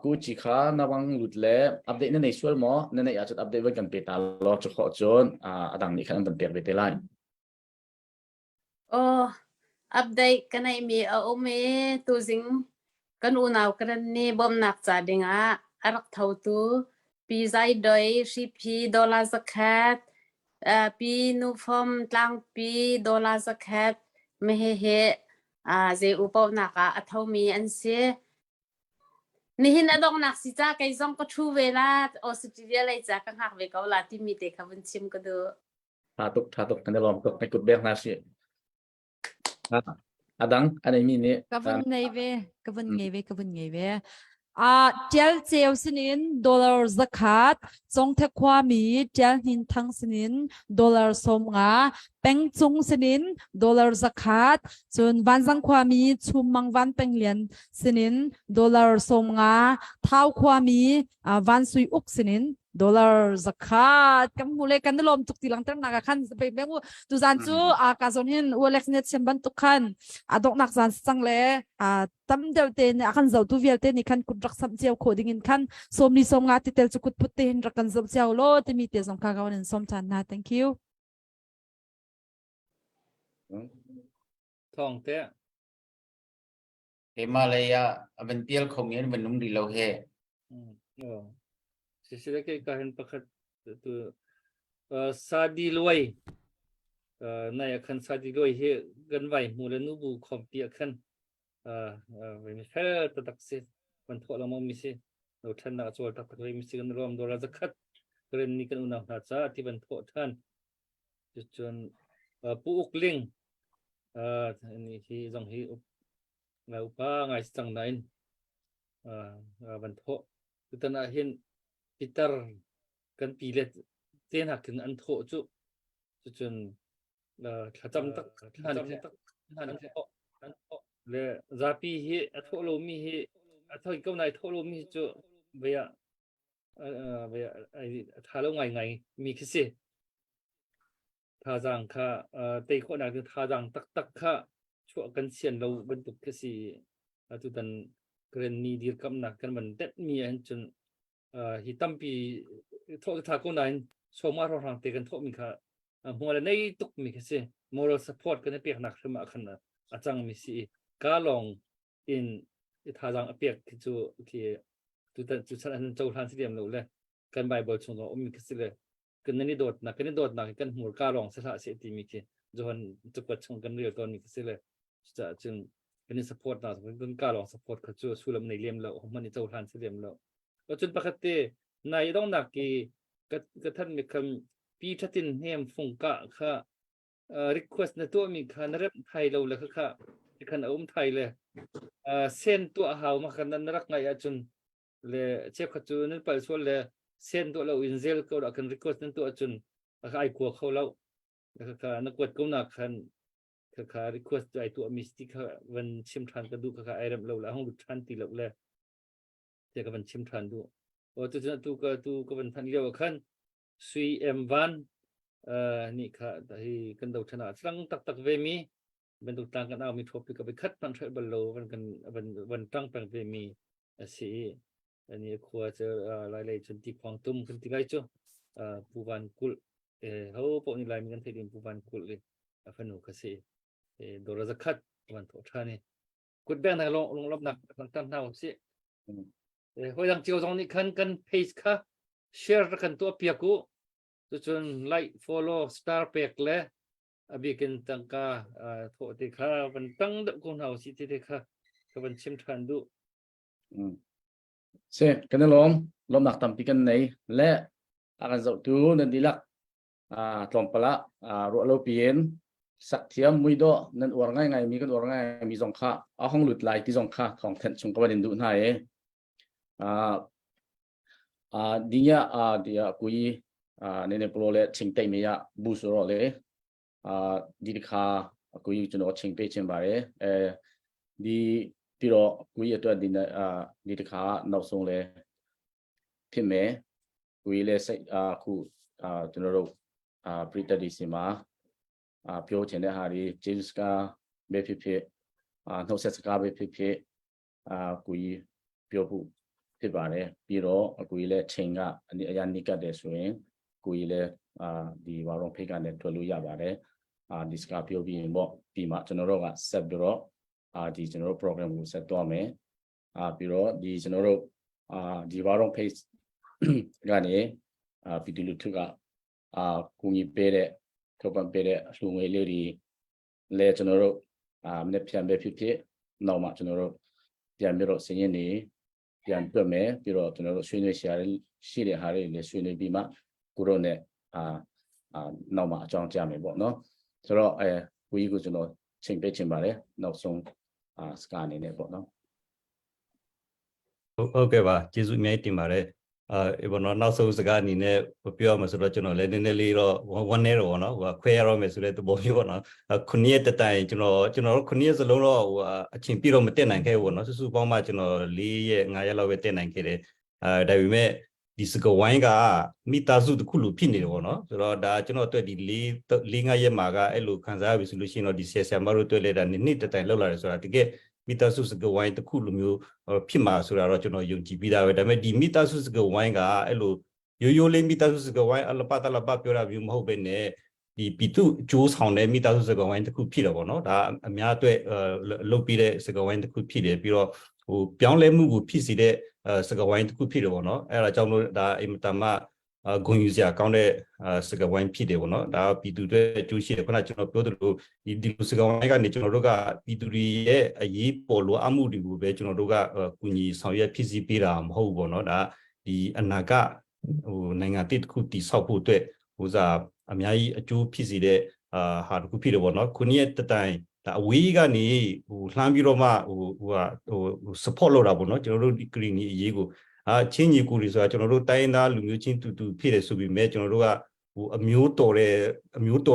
กูจิข้านวังหลุดแล้วอัปเดตในส่วนหมอในอาจจะอัปเดตไว้กันเปตาลอจะขอจนดังนี้คันบรรเปเตลัยโอ้อัปเดตกันในมีเมตัวสิงกันอุณาวกันนี่บ่มหนักจ่าดิงอารักเท่าตัวปีใจโดย$10สักแคทปีนูฟอมตั้งปี$สักแคทไม่เฮเจอุปนักอัฐมีอันเสียนี่หินอดองนักสิจ้าไก่ซองก็ชูเวลาออสเตรเลียเลยจ้ากังหักเวกเอาลาที่มีเด็กขับชิมก็ดูถ้าตุกกันได้ลองตุกในกุดเบียงนาสิดังอันนี้มีนี่กวนไงเว tel cheu sinin dollar zakat chong the khwa mi tel hin thang sinin dollar som nga peng chung sinin dollar zakat chun van jang khwa mi chum mang van peng lian sinin dollar som nga thau khwa mi van sui uk sinin dollar zakat kam mule kan lom tuk tilang ter naga khan be bengu tu zan chu ka zon hin ulex net semban tu khan adok nak zan sang le tam deu te ne khan zau tu vial te ni khan kut rak sam cheu khoding in khan som ni som nga ti tel chu kut put te hin rakan zau cheu lo te mi te zong ka ga wan som chan na thank you thong te Himalaya abentil không yên mình đúng đi lâu he sila kay kahin pakat tu sadi loy na yakan sadi loy he ganway mula nubu kompi akan we fer tatakse man thola mo misi no than na chol tak we misi gan rom dola zakat kren ni kan una na cha ti ban tho than chun pu ukling ni hi jong hi nga upa ngai sang nain ban tho tutana hin Peter kan pilet ten hak tin an tho chu chun thacham tak han le zapi hi atho lo mi hi athoi ko nai tho lo mi chu beya ai thalo ngai mi khisi thajang kha te ko na thajang tak kha chu kan sian lo ban tuk khisi atu dan kren ni dir kam na kan man tet mi an chun hi tampi tho tha ko nai so ma ro rang te kan tho mi kha mo la nei tuk mi khisi moral support kan pek nak khama khan achang mi si ka long in thajang apek chu ki tu ta chu chan chau than siam lo le kan bible chung lo mi khisi le kan ni dot na kan mur ka long sa se ti mi ki johan chu pa chung kan ri ton mi khisi le cha chung kan support na kan ka long support kha chu sulam nei lem lo mani chau than siam lo chun pakate nai dong nak ki ka than mi kham pi thatin hem phung ka kha request na to mi khan rep thai lo la kha khan thai le sen to haw ma khan nan rak ngai a chun le che kha chu nan pal sol le sen to lo inzel ko da kan request nan to chun ai ko kho lo kha na kwat ko na khan kha request ai to mystic kha wan chim than ka du kha ai ram lo la hong than ti lo le te ka ban chim than du o tu ka ban than leo khan sui m1 ni kha hi kan do thana sang tak ve mi ben tu tang kan au mi topic ka be khat pang thai bal lo ban tang pang ve mi si ani khwa che lai chun ti phang tum kan ti gai chu pu ban kul ho po ni lai mi kan thai din pu ban kul le afanu ka si do ra zakhat ban tho thani kut bang na long lop nak tan na si hoi dang chiu zong ni kan page kha share kan to pia ku chun like follow star pek le abi kin tangka tho te kha ban tang da ko nau si te kha ka ban chim than du se kan lom nak tam pi kan nei le akan zau tu nan dilak tlom pala ro lo pien sak thiam mui do nan or ngai mi kan or ngai mi zong kha a hong lut lai ti zong kha thong then chung ka ban du na e dia dia kui nene prole chingtai me ya bu so ro le di kha kui chuno chingpe chen ba re di piro kui atwa di kha nau song le phit me kui le sai khu chuno ro prita di sima pyo chen de ha ri james ka be phit no set ka be phit kui pyo bu ဖြစ်ပါတယ်ပြီးတော့အကူကြီးလည်းချိန်ကအရာနိကတ်တယ်ဆိုရင်ကိုကြီးလည်းဒီဘာတော့ဖိတ်ကနေထွက်လို့ရပါတယ်ဒီစကားပြောပြီးရင်ပေါ့ပြီးမှကျွန်တော်တို့ကဆက်ပြီးတော့ဒီကျွန်တော်တို့ program ကိုဆက်သွားမယ်ပြီးတော့ဒီကျွန်တော်တို့ဒီဘာတော့ဖိတ်ကနေဗီဒီယိုထုကကိုကြီးပေးတဲ့ထောက်ပံ့ပေးတဲ့အလှူငွေလေးတွေလည်းကျွန်တော်တို့မနေ့ပြန်ပဲဖြစ်နောက်မှကျွန်တော်တို့ပြန်ပြီးတော့စည်ရင်းနေပြန်ပြမယ်ပြီးတော့ကျွန်တော်တို့ဆွေးနွေးရှာရှိတဲ့ဟာတွေလည်းဆွေးနွေးပြီးမှကိုရောနဲ့နောက်မှအကြောင်းကြားမယ်ပေါ့နော်ဆိုတော့ကိုကြီးကိုကျွန်တော်ချိန်ပေးချင်ပါတယ်နောက်ဆုံးစကားအနေနဲ့ပေါ့နော် ဟုတ်ကဲ့ပါကျေးဇူးအများကြီးတင်ပါတယ်ဘောနော်နောက်ဆုံးစကားအနေနဲ့ပြောရမှာဆိုတော့ကျွန်တော်လည်းနည်းနည်းလေးတော့ဝမ်းနေတော့ဗောနော်ဟိုခွဲရတော့မယ်ဆိုတဲ့သဘောမျိုးဗောနော်9ရက်တိုင်ကျွန်တော်တို့9ရက်စလုံးတော့ဟိုအချိန်ပြည့်တော့မတက်နိုင်ခဲ့ဘူးဗောနော်စုစုပေါင်းမှကျွန်တော်4ရက်5ရက်လောက်ပဲတက်နိုင်ခဲ့တယ်ဒါပေမဲ့ဒီစကဝိုင်းကမိသားစုတစ်ခုလိုဖြစ်နေတယ်ဗောနော်ဆိုတော့ဒါကျွန်တော်အတွက်ဒီ4-5ရက်မှာကအဲ့လိုခံစားရပြီဆိုလို့ရှိရင်တော့ဒီဆရာမတို့တွေ့လဲတာနှစ်တိုင်လောက်လာတယ်ဆိုတာတကယ်မိသားစုစကဝိုင်းတစ်ခုလိုမျိုးဖြစ်မှာဆိုတာတော့ကျွန်တော်ယုံကြည်ပြီးသားပဲဒါပေမဲ့ဒီမိသားစုစကဝိုင်းကအဲ့လိုရိုးလေးမိသားစုစကဝိုင်းအလပတလပပြောတာမျိုးမဟုတ်ပဲနဲ့ဒီပီတုအကျိုးဆောင်တဲ့မိသားစုစကဝိုင်းတစ်ခုဖြစ်တယ်ဗောနော်ဒါအများအတွက်လုပ်ပြီးတဲ့စကဝိုင်းတစ်ခုဖြစ်တယ်ပြီးတော့ဟိုပြောင်းလဲမှုကိုဖြစ်စေတဲ့စကဝိုင်းတစ်ခုဖြစ်တယ်ဗောနော်အဲ့ဒါကြောင့်လို့ဒါအင်မတန်မှဂုဏ်ယူစရာကောင်းတဲ့စကဝိုင်းဖြစ်တယ်ဗောနော်ဒါပီတုတွေအကျိုးရှိတယ်ခုနကျွန်တော်ပြောသလိုဒီစကဝိုင်းကနေကျွန်တော်တို့ကပီတုတွေရဲ့အရေးပေါ်လိုအပ်မှုတွေကိုပဲကျွန်တော်တို့ကကူညီဆောင်ရွက်ဖြစ်စီပေးတာမဟုတ်ဘူးဗောနော်ဒါဒီအနာဂတ်ဟိုနိုင်ငံတစ်ခုတည်ဆောက်ဖို့အတွက်ဟိုစားအများကြီးအကျိုးဖြစ်စေတဲ့ဟာတစ်ခုဖြစ်တယ်ဗောနော်ခုနှစ်တိုင်ဒါအဝေးကနေဟိုလှမ်းပြီးတော့မှဟို support လုပ်တာဗောနော်ကျွန်တော်တို့ဒီ green အရေးကိုချင်းညီကူတွေဆိုတာကျွန်တော်တို့တိုင်းသားလူမျိုးချင်းတူဖြစ်တယ်ဆိုပြီးမဲ့ကျွန်တော်တို့ကဟိုအမျိုးတော်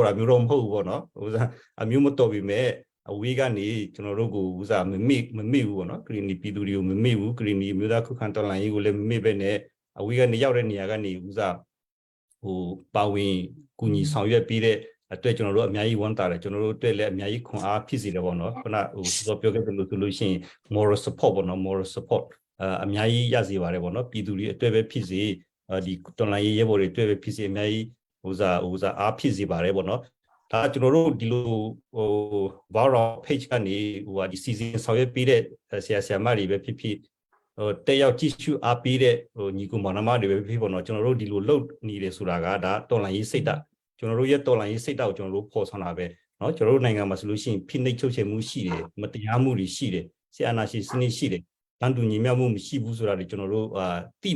တာမျိုးတော့မဟုတ်ဘူးဗောနော်ဟိုစားအမျိုးမတော်ပြီးမဲ့အဝေးကနေကျွန်တော်တို့ကိုဥစားမမေ့ဘူးဗောနော် green ပြည်သူတွေကိုမမေ့ဘူး green မျိုးသားခုခံတော်လှန်ရေးကိုလည်းမမေ့ပဲနဲ့အဝေးကနေရောက်တဲ့နေရာကနေဥစားဟိုပါဝင်ကူညီဆောင်ရွက်ပြီးတဲ့အတွက်ကျွန်တော်တို့အများကြီးဝန်တာတယ်ကျွန်တော်တို့အတွက်လည်းအများကြီးခွန်အားဖြစ်စေတယ်ဗောနော်ခုနဟိုစောပြောခဲ့သလိုဆိုလို့ရှိရင် moral support ဗောနော် moral support အများကြီးရစေပါတယ်ဗောနော်ပြည်သူတွေအတွက်ပဲဖြစ်စေဒီတော်လိုင်းရေးရဲဘော်တွေအတွက်ပဲဖြစ်စေအများကြီးဟိုစားအားဖြစ်စေပါတယ်ဗောနော်ဒါကျွန်တော်တို့ဒီလိုဟို viral page ကနေဟိုဒီ season ဆောင်ရွက်ပေးတဲ့ဆရာမတွေပဲဖြစ်ဖြစ်ဟိုတက်ရောက်ကြည့်ရှုအားပေးတဲ့ဟိုညီကူမောင်နှမတွေပဲဖြစ်ဗောနော်ကျွန်တော်တို့ဒီလိုလုပ်နေတယ်ဆိုတာကဒါတော်လိုင်းရေးစိတ်ဓာတ်ကျွန်တော်တို့ရဲ့တော်လိုင်းရေးစိတ်ဓာတ်ကိုကျွန်တော်တို့ဖော်ဆောင်တာပဲเนาะကျွန်တော်တို့နိုင်ငံမှာဆိုလို့ရှိရင်ဖိနှိပ်ချုပ်ချယ်မှုရှိတယ်မတရားမှုတွေရှိတယ်ဆီအာနာရှင်စနစ်ရှိတယ်တန်တူညီမျှမှုမရှိဘူးဆိုတာတွေကျွန်တော်တို့တိ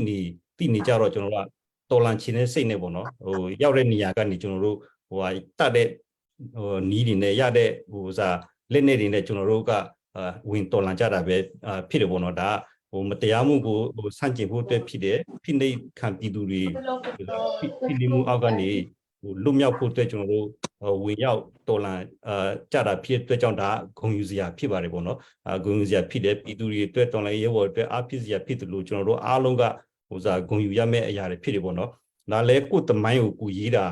နေကြတော့ကျွန်တော်တို့ကတော်လန်ချင်တဲ့စိတ်နဲ့ပေါ့နော်ဟိုရောက်တဲ့နေရာကနေကျွန်တော်တို့ဟိုတတ်တဲ့ဟိုနီးတွေနဲ့ရတဲ့ဟိုစားလက်နေတွေနဲ့ကျွန်တော်တို့ကဝင်တော်လန်ကြတာပဲဖြစ်တယ်ပေါ့နော်ဒါဟိုမတရားမှုကိုဟိုဆန့်ကျင်ဖို့အတွက်ဖြစ်တယ်ဖိနှိပ်ခံပြည်သူတွေဖိနှိပ်မှုအောက်ကနေဟိုလွတ်မြောက်ဖို့အတွက်ကျွန်တော်တို့ဝင်ရောက်တော်လန်ကြတာဖြစ်အတွက်ကြောင့်ဒါဂုဏ်ယူစရာဖြစ်ပါတယ်ပေါ့နော်ဂုဏ်ယူစရာဖြစ်တယ်ပြည်သူတွေအတွက်တော်လန်ရဲဘော်အတွက်အားဖြစ်စရာဖြစ်တယ်လို့ကျွန်တော်တို့အားလုံးကဟိုစားဂုဏ်ယူရမယ့်အရာတွေဖြစ်တယ်ပေါ့နော်ဒါလည်းကိုယ်တမိုင်းကိုကိုရေးတ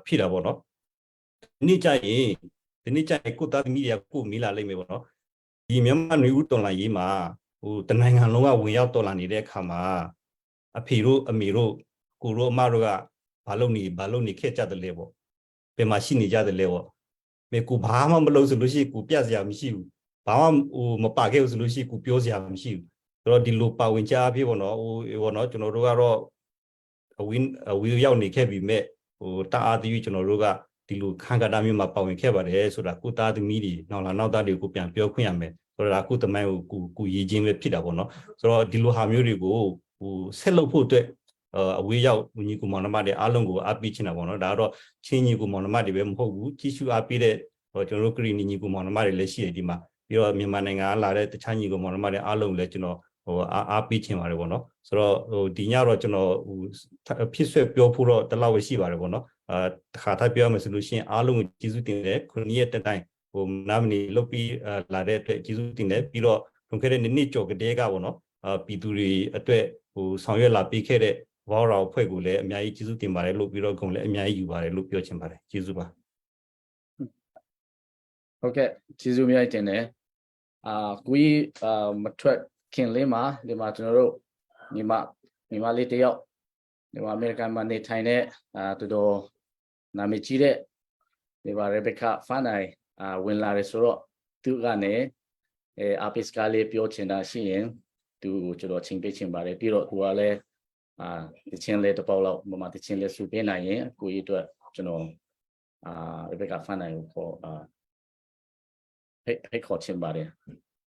ာဖြစ်တာပေါ့နော်ဒီနေ့ကျရင်ကိုသားသမီးတွေကကိုမီးလာလိမ့်မယ်ပေါ့နော်ဒီမြန်မာနေဦးတော်လန်ရေးမှာဟိုတနိုင်ငံလုံးကဝင်ရောက်တော်လန်နေတဲ့အခါမှာအဖေတို့အမေတို့ကိုတို့အမတို့ကဘာလုပ်နေခဲ့ကြတယ်လဲပေါ့ဘယ်မှာရှိနေကြတယ်လဲပေါ့မေကိုဘာမှမလုပ်ဆိုလို့ရှိရင်ကိုပြစရာမရှိဘူးဘာမှဟိုမပါခဲ့ဘူးဆိုလို့ရှိရင်ကိုပြောစရာမရှိဘူးဆိုတော့ဒီလိုပါဝင်ကြအဖြစ်ပေါ့နော်ဟိုပေါ့နော်ကျွန်တော်တို့ကတော့အဝီရောက်နေခဲ့ပြီမဲ့ဟိုတအားသေးကျွန်တော်တို့ကဒီလိုခံကတာမျိုးမှာပါဝင်ခဲ့ပါတယ်ဆိုတာကိုသားသမီးတွေနောက်သားတွေကိုပြန်ပြောခွင့်ရမယ်ဆိုတော့အခုတမိုင်းကိုရည်ချင်းပဲဖြစ်တာပေါ့နော်ဆိုတော့ဒီလိုဟာမျိုးတွေကိုဟိုဆက်လုပ်ဖို့အတွက်အဝေးရောက်ညီကူမောင်နှမတွေအားလုံးကိုအားပေးချင်တာပေါ့နော်ဒါကတော့ချင်းညီကူမောင်နှမတွေပဲမဟုတ်ဘူးကြီးစုအားပေးတဲ့ကျွန်တော်တို့ကရီညီကူမောင်နှမတွေလည်းရှိတယ်ဒီမှာပြီးတော့မြန်မာနိုင်ငံကလာတဲ့တခြားညီကူမောင်နှမတွေအားလုံးလည်းကျွန်တော်ဟိုအားပေးချင်ပါတယ်ပေါ့နော်ဆိုတော့ဟိုဒီညတော့ကျွန်တော်ဟိုဖြစ်ဆွဲပြောဖို့တော့တလောက်ပဲရှိပါတယ်ပေါ့နော်တခါထပ်ပြောမယ်ဆိုလို့ရှိရင်အားလုံးကိုကျေးဇူးတင်တယ်ခုနှစ်ရက်တိုင်ဟိုနာမနီလုတ်ပြီးလာတဲ့အတွက်ကျေးဇူးတင်တယ်ပြီးတော့လွန်ခဲ့တဲ့နှစ်ကျော်ကတည်းကပေါ့နော်ပြည်သူတွေအတွက်ဟိုဆောင်ရွက်လာပေးခဲ့တဲ့ဘောက်ရောဖွဲ့ကိုလည်းအများကြီးကျေးဇူးတင်ပါတယ်လို့ပြီးတော့ဂုဏ်လည်းအများကြီးယူပါတယ်လို့ပြောချင်ပါတယ်ကျေးဇူးပါဟုတ်ကဲ့ကျေးဇူးများတင်တယ်ကိုကြီးမထွက်ခင်လေးမှာဒီမှာကျွန်တော်တို့ညီမလေးတယောက်ဒီမှာအမေရိကန်မှာနေထိုင်တဲ့တော်တော်နာမည်ကြီးတဲ့ဒီမှာရေဘက်ကာဖန်နိုင်ဝင်လာတယ်ဆိုတော့သူကနေအာပစ်ကလေးပြောချင်တာရှိရင်သူကျွန်တော်ချင်းပေးချင်ပါတယ်ပြီးတော့ကိုကလည်းတချင်းလေးတစ်ပေါက်လောက်မမတချင်းလေးစုပေးနိုင်ရင်ကိုကြီးအတွက်ကျွန်တော်ရေဘက်ကာဖန်နိုင်ကိုခေါ်ဖိတ်ခေါ်ချင်ပါတယ်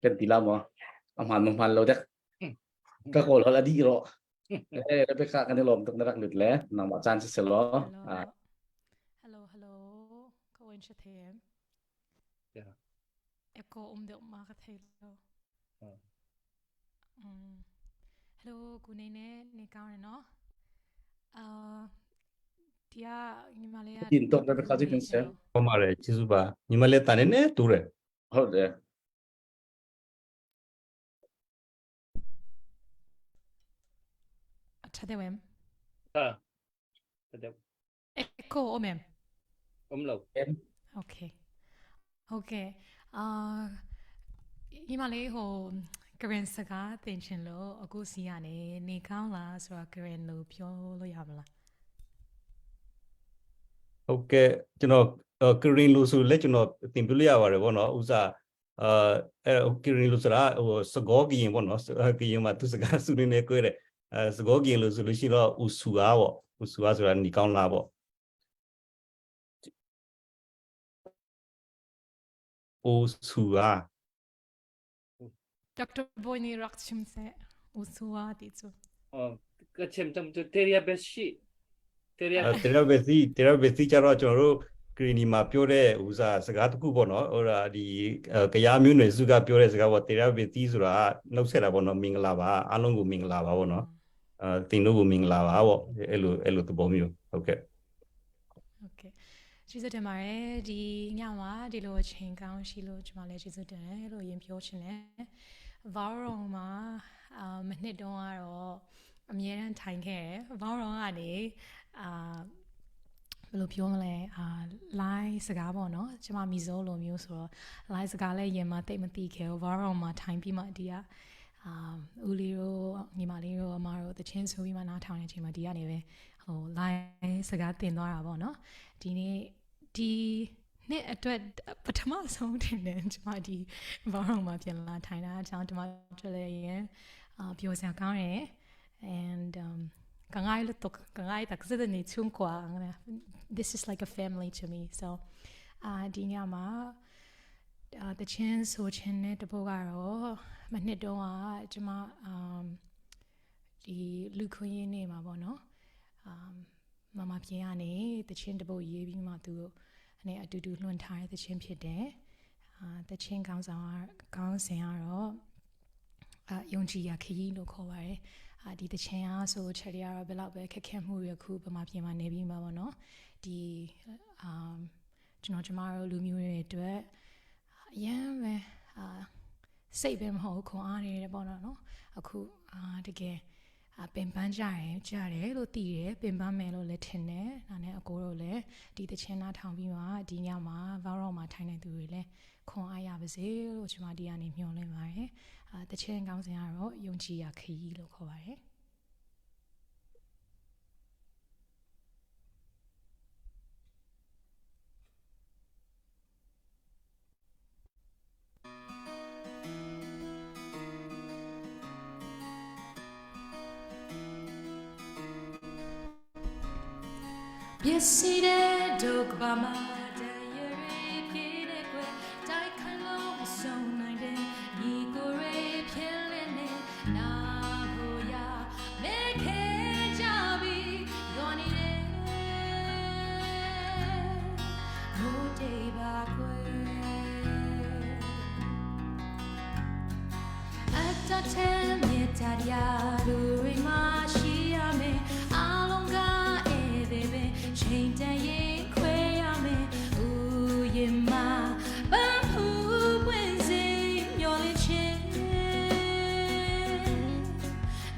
ကဲဒီလာမအမှန်လို့တဲ့ก็ขอเราละดีหรอเรเบคก้ากันได้ลมตรงนั้นหลุดแล้วนำอาจารย์เสร็จแล้วฮัลโหลเขาเอ็นเชเทมเอโกเดี๋ยวมากันเทแล้ว hello ကိုနေနဲ့နေကောင်းရနော်တရားညီမလေးက tin tok da kha ji kan se ဟောပါတယ်ကျေးဇူးပါညီမလေးတန်နေတူတယ် ဟုတ်တယ် 차대 웸 ha tadep 에코 오맴 lo 오케이 오케이 이말레 호 그랜스가 땡친로အခုစီကနေနေကောင်းလားဆိုတော့ grand လို့ပြောလို့ရမလား ဟုတ်ကဲ့ကျွန်တော်ကရင်လို့ဆိုလဲကျွန်တော်သင်ပြလို့ရပါတယ်ဗောနော်ဥစားကရင်လို့ဆိုတာဟိုစကောကရင်ဗောနော်ကရင်မှာသူစကားစုနေနေကြွတယ်စကောကရင်လို့ဆိုလို့ရှိတော့ဥဆူအားဗောဥဆူအားဆိုတာနေကောင်းလားဗောဥဆူအား Dr. Boyni Rakchimse Usua Ditsu ka chem tam tu teria beshi teria theravesi ကျတော့ကျွန်တော်တို့ကရင်ဒီမှာပြောတဲ့ဥစားစကားတစ်ခုပေါ့နော်ဟိုဒါဒီကရားမျိုးနွယ်စုကပြောတဲ့စကားပေါ့ theravesi ဆိုတာနှုတ်ဆက်တာပေါ့နော်မင်္ဂလာပါအားလုံးကိုမင်္ဂလာပါပေါ့နော်တင်တို့ကိုမင်္ဂလာပါပေါ့အဲ့လိုသဘောမျိုးဟုတ်ကဲ့ Okay ကျေးဇူးတင်ပါတယ်ဒီညမှာဒီလိုအချိန်ကောင်းရှိလို့ကျွန်မလည်းကျေးဇူးတင်တယ်လို့ရင်ပြောချင်တယ်ဗောရုံမှာမနှစ်တုန်းကတော့အမြဲတမ်းထိုင်ခဲ့တယ်ဗောရုံကနေဘယ်လိုပြောမလဲlive စကားပေါ့နော်ကျွန်မမီဇိုးလိုမျိုးဆိုတော့ live စကားလည်းရင်မှာတိတ်မသိခဲ့ဘူးဗောရုံမှာထိုင်ပြီးမှဒီကဦးလေးတို့ညီမလေးတို့အမတို့တချင်းဆိုပြီးမှနားထောင်နေချိန်မှာဒီကနေပဲဟို live စကားတင်သွားတာပေါ့နော်ဒီနေ့ဒီနှစ်အတွက်ပထမဆုံးတင်တယ်ကျွန်မဒီဘောင်းမှာပြန်လာထိုင်တာအကြောင်းကျွန်မတွေ့လဲရင်ပြောစရာကောင်းတယ် and kangai tak zede ni chung kwa this is like a family to me so ဒီညမှာတချင်းဆိုချင်းနဲ့တပုတ်ကတော့မနှစ်တုန်းကကျွန်မဒီလူခွင့်ရင်းနေမှာပေါ့နော်မမပြင်းကနေတချင်းတပုတ်ရေးပြီးမှသူတို့နဲ့အတူတူလွှင့်ထားတဲ့တချင်းဖြစ်တယ်တချင်းကောင်းစင်ကတော့ယုံကြည်ရခရီးလို့ခေါ်ပါတယ်ဒီတချင်းအားဆိုချက်ရတော့ဘယ်လောက်ပဲခက်ခဲမှုရခုပမာပြင်မှာနေပြီးမှာပေါ့နော်ဒီကျမတို့လူမျိုးတွေအတွက်အရင်ပဲစိတ်ပဲမဟုတ်ခွန်အားနေတယ်ပေါ့နော်အခုတကယ်ပင်ပန်းကြတယ်လို့သိတယ်ပင်ပန်းမယ်လို့လည်းထင်တယ်ဒါနဲ့အကိုတို့လည်းဒီတချင်းနားထောင်ပြီးမှဒီညမှာဗောက်ရောမှာထိုင်နေသူတွေလည်းခွန်အားရပါစေလို့ကျွန်မဒီကနေမျှော်လင့်ပါတယ်တချင်းကောင်းစင်ကတော့ယုံကြည်ရခရီးလို့ခေါ်ပါတယ် Yesterday dog bama diary pide kwe dai khalo so nai de ni ko re phyin ne na go ya me khe ja bi yo ni de mo day ba kwe atta ten me ta ya lu ri ma shi ya me along gaချိန်တန်ရင်ခွဲရမယ်ဦးရင်မပန်းဖူးပွင့်စေမျောလင်းချင်း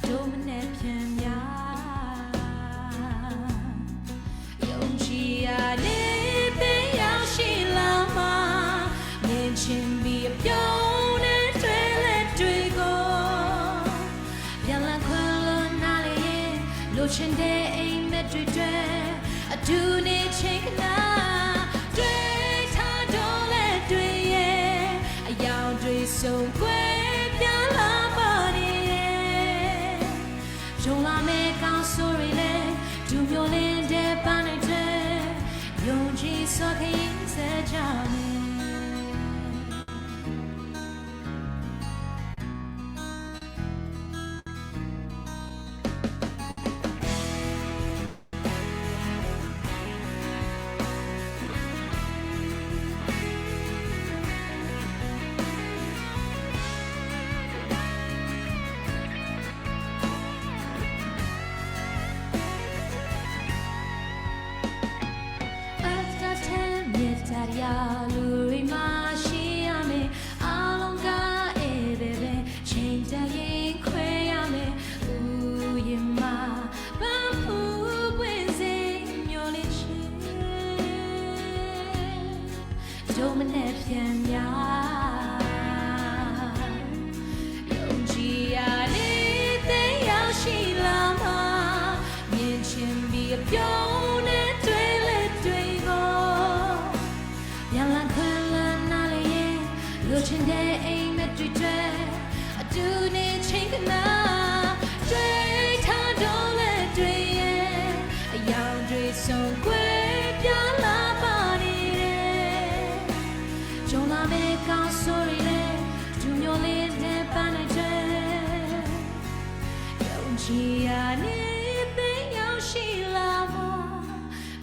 ဒုမနဲ့ပြန်များယုံကြည်ရတဲ့ပေးရောက်ရှိလာမှာမြင်ချင်းပြီးအပြုံးနဲ့တွေ့လက်တွေ့ကိုပြန်လာခွင့်လို့နားလေရင်လိုချင်တဲ့အိမ်မက်တွေdo ne chink na dwei tha do le dwei ye ayaw dwei song kwe pyan la pa ni ye jong la me kaung so ri le du myo lin de pa nai twe yong ji so khin se ja me ချင်းတဲ့အိမ်မက်တွေတွေအတူနေချင်းကနာတွေ့ထားတော့လဲတွေ့ရဲ့အယောင်တွေဆုံးကွယ်ပြလာပါနေတယ်ကြုံလာမယ့်ကောင်းဆိုရည်သူမျိုးလေးနဲ့ပန်းနေတဲ့ယုံကြည်ရနေတဲ့ရောက်ရှိလာပါ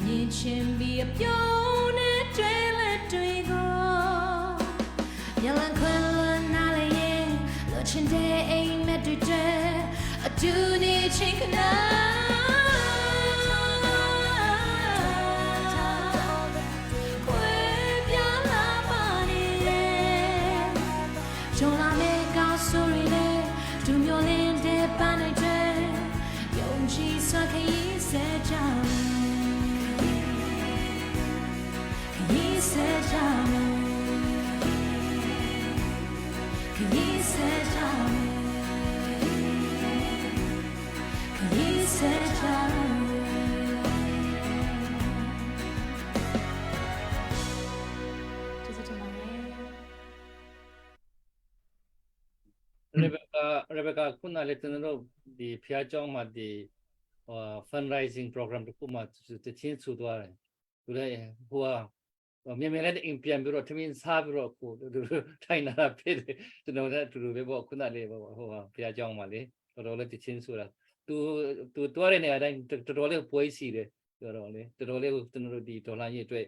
မြင်ချင်းပြီးအပြုံးနဲ့တွေ့လဲတွေ့ကိုရလန်ခွင်လွန်နာလေရင်လွတ်ချင်တဲ့အိမ်မက်တွေအတူနေချင်းကနာခွဲပြလာပါနေတယ်ကြုံလာမယ့်ကောင်းဆိုရည်နဲ့သူမျိုးလင်းတဲ့ပန်းနေတဲ့ယုံကြည်စွာခရီးဆက်ကြRebecca ခုနလည်းကျွန်တော်တို့ဒီဖျားကြောင်းမှာဒီfundraising program တခုမှတချင်းဆူသွားတယ်သူလည်းဟိုမြင်မြင်လည်းအင်ပြန်ပြီးတော့ထမင်းစားပြီးတော့ကိုထိုင်နေတာဖြစ်တယ်ကျွန်တော်လည်းအတူတူပဲပေါ့ခုနလေးပေါ့ဟိုဖျားကြောင်းမှာလေတော်တော်လေးတချင်းဆူတာသူတွားတဲ့နေရာတိုင်းတော်တော်လေးပွဲစီတယ်တော်တော်လေးကျွန်တော်တို့ဒီဒေါ်လာကြီးအတွက်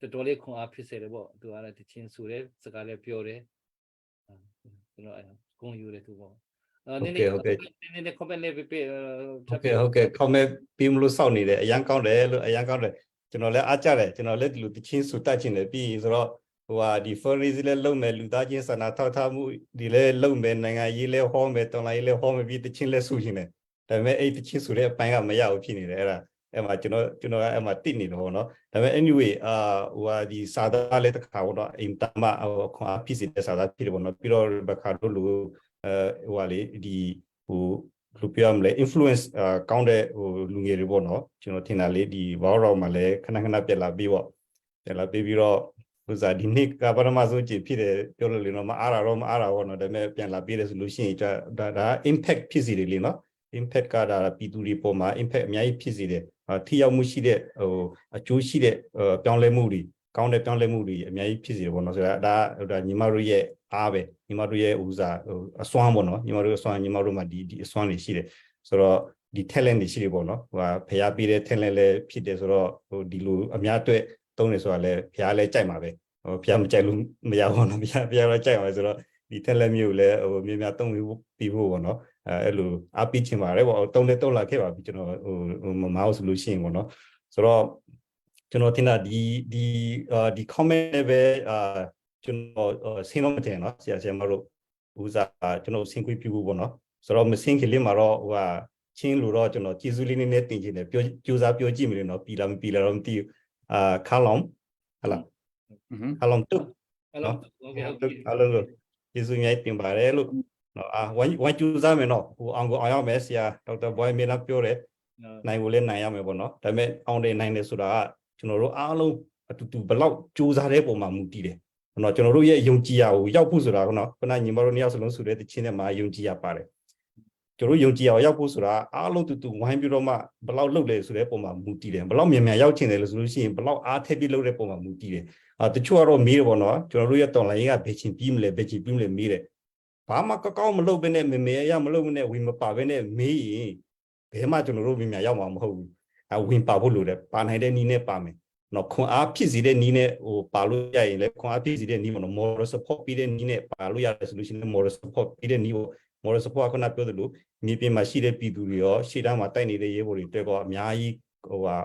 တော်တော်လေးခွန်အားဖြစ်စေတယ်ပေါ့သူကလည်းတချင်းဆူတယ်စကားလည်းပြောတယ်ကျွန်တော်ဂုဏ်ယူတယ်သူပေါ့နည်းနည်း comment လေးပြဟုတ်ကဲ့ comment ပြီးမလို့စောင့်နေတယ်အရန်ကောင်းတယ်လို့အရန်ကောင်းတယ်ကျွန်တော်လည်းအားကြတယ်ကျွန်တော်လည်းဒီလိုတချင်းဆူတတ်ချင်တယ်ပြီးဆိုတော့ဟိုဟာဒီ fundraising လည်းလုပ်မယ်လူသားချင်းစာနာထောက်ထားမှုဒီလည်းလုပ်မယ်နိုင်ငံရေးလည်းဟောမယ်တော်လိုင်းလည်းဟောမယ်ပြီးတချင်းလည်းဆူချင်တယ်ဒါပေမဲ့အဲ့တချင်းဆူတဲ့အပိုင်းကမရဘူးဖြစ်နေတယ်အဲ့ဒါအဲ့မှာကျွန်တော်အဲ့မှာတိနေတယ်ပေါ့နော်ဒါပေမဲ့ anyway ဟိုဟာဒီစာသားလည်းတစ်ခါတော့အိမ်တမခွန်အားဖြစ်စေတဲ့စာသားဖြစ်တယ်ပေါ့နော်ပြီးတော့ဘခါတို့လူဟိုဟာလေဒီဟိုလူပြောမလဲ influence ကောင်းတဲ့ဟိုလူငယ်တွေပေါ့နော်ကျွန်တော်ထင်တာလေဒီဘောက်ရောမှာလည်းခဏခဏပြက်လာပြီးပေါ့ပြက်လာပြီးတော့ဥစားဒီနေ့ကပထမဆုံးကြည့်ဖြစ်တယ်ပြောလို့လေနော်မအားတာတော့မအားတာပေါ့နော်ဒါပေမဲ့ပြန်လာပြီးတယ်ဆိုလို့ရှိရင်ဒါ impact ဖြစ်စီတယ်လေနော် impact ကဒါပြည်သူတွေပေါ်မှာ impact အများကြီးဖြစ်စီတယ်ထိရောက်မှုရှိတဲ့ဟိုအကျိုးရှိတဲ့ပြောင်းလဲမှုတွေကောင်းတဲ့ပြောင်းလဲမှုတွေအများကြီးဖြစ်စီတယ်ပေါ့နော်ဆိုတော့ဒါညီမတို့ရဲ့အားပဲညီမတို့ရဲ့ဥစားအစွမ်းပေါ့နော်ညီမတို့အစွမ်းညီမတို့မှာဒီအစွမ်းတွေရှိတယ်ဆိုတော့ဒီ talent တွေရှိတယ်ပေါ့နော်ဟိုဖျားပေးတဲ့ talent လည်းဖြစ်တယ်ဆိုတော့ဟိုဒီလိုအများအတွက်သုံးနေဆိုတာလည်းဖျားလည်းကြိုက်မှာပဲဟိုဖျားမကြိုက်လို့မရဘူးနော်ဖျားလည်းကြိုက်မှာဆိုတော့ဒီ talent မျိုးလည်းဟိုများများသုံးပြီးဖို့ပေါ့နော်အဲ့လိုအားပေးချင်ပါတယ်ပေါ့သုံးလာခဲ့ပါပြီကျွန်တော်ဟိုမမောက်ဆိုလို့ရှိရင်ပေါ့နော်ဆိုတော့ကျွန်တော်ထင်တာဒီ comment လည်းပဲကျွန်တော်ဆင်းလို့မတင်နော်ဆရာမတို့ဦးစားကျွန်တော်ဆင်းခွင့်ပြုဖို့ပေါ့နော်ဆိုတော့မဆင်းခင်လေးမှာတော့ဟိုဟာချင်းလို့တော့ကျွန်တော်ကျေးဇူးလေးနည်းနည်းတင်ချင်တယ်ကြိုးစားပြောကြည့်မယ်နော်ပြီလားမပြီလားတော့မသိဘူးခါလောင်ဟလာခါလောင်တုနော်အားလုံးကျေးဇူးများတင်ပါတယ်လို့နော်ဝိုင်းကြိုးစားမယ်နော်ဟိုအောင်ကိုအောင်ရမယ်ဆရာဒေါက်တာဘွိုင်းမင်းလည်းပြောတယ်နိုင်ကိုလည်းနိုင်ရမယ်ပေါ့နော်ဒါပေမဲ့အောင်တယ်နိုင်တယ်ဆိုတာကကျွန်တော်တို့အားလုံးအတူတူဘလောက်ကြိုးစားတဲ့ပုံမှာမူတည်တယ်နော်ကျွန်တော်တို့ရဲ့ယုံကြည်ရာကိုရောက်ဖို့ဆိုတာကနော်ခုနညီမတို့နှစ်ယောက်စလုံးဆိုတဲ့တခြင်းနဲ့မှာယုံကြည်ရပါတယ်ကျွန်တော်ယုံကြည်ရာရောက်ဖို့ဆိုတာအားလုံးတူဝိုင်းပြီးတော့မှဘလောက်လုပ်လဲဆိုတဲ့ပုံမှာမူတည်တယ်ဘလောက်မြန်မြန်ရောက်ချင်တယ်လို့ဆိုလို့ရှိရင်ဘလောက်အားထည့်ပြီးလုပ်တဲ့ပုံမှာမူတည်တယ်တချို့ကတော့မေးတယ်ပေါ့နော်ကျွန်တော်တို့ရဲ့တော်လိုင်းကဘယ်ချင်းပြီးမလဲမေးတယ်ဘာမှကောင်းမလုပ်ဘဲနဲ့မေရမလုပ်ဘဲနဲ့ဝင်မပါဘဲနဲ့မေးရင်ဘယ်မှကျွန်တော်တို့မြန်မြန်ရောက်မှာမဟုတ်ဘူးဝင်ပါဖို့လိုတယ်ပါနိုင်တဲ့နည်းနဲ့ပါမယ်နော်ခွန်အားဖြစ်စီတဲ့နည်းနဲ့ဟိုပါလို့ရရင်လည်းခွန်အားဖြစ်စီတဲ့နည်းပေါ့နော် moral support ပြီးတဲ့နည်းနဲ့ပါလို့ရတယ်ဆိုလို့ရှိရင် moral support ပြီးတဲ့နည်းပေါ့ moral support ကခုနပြောသလိုမြေပြင်မှာရှိတဲ့ပြည်သူတွေရောရှေ့တန်းမှာတိုက်နေတဲ့ရဲဘော်တွေတွေ့တော့အများကြီးဟိုဟာ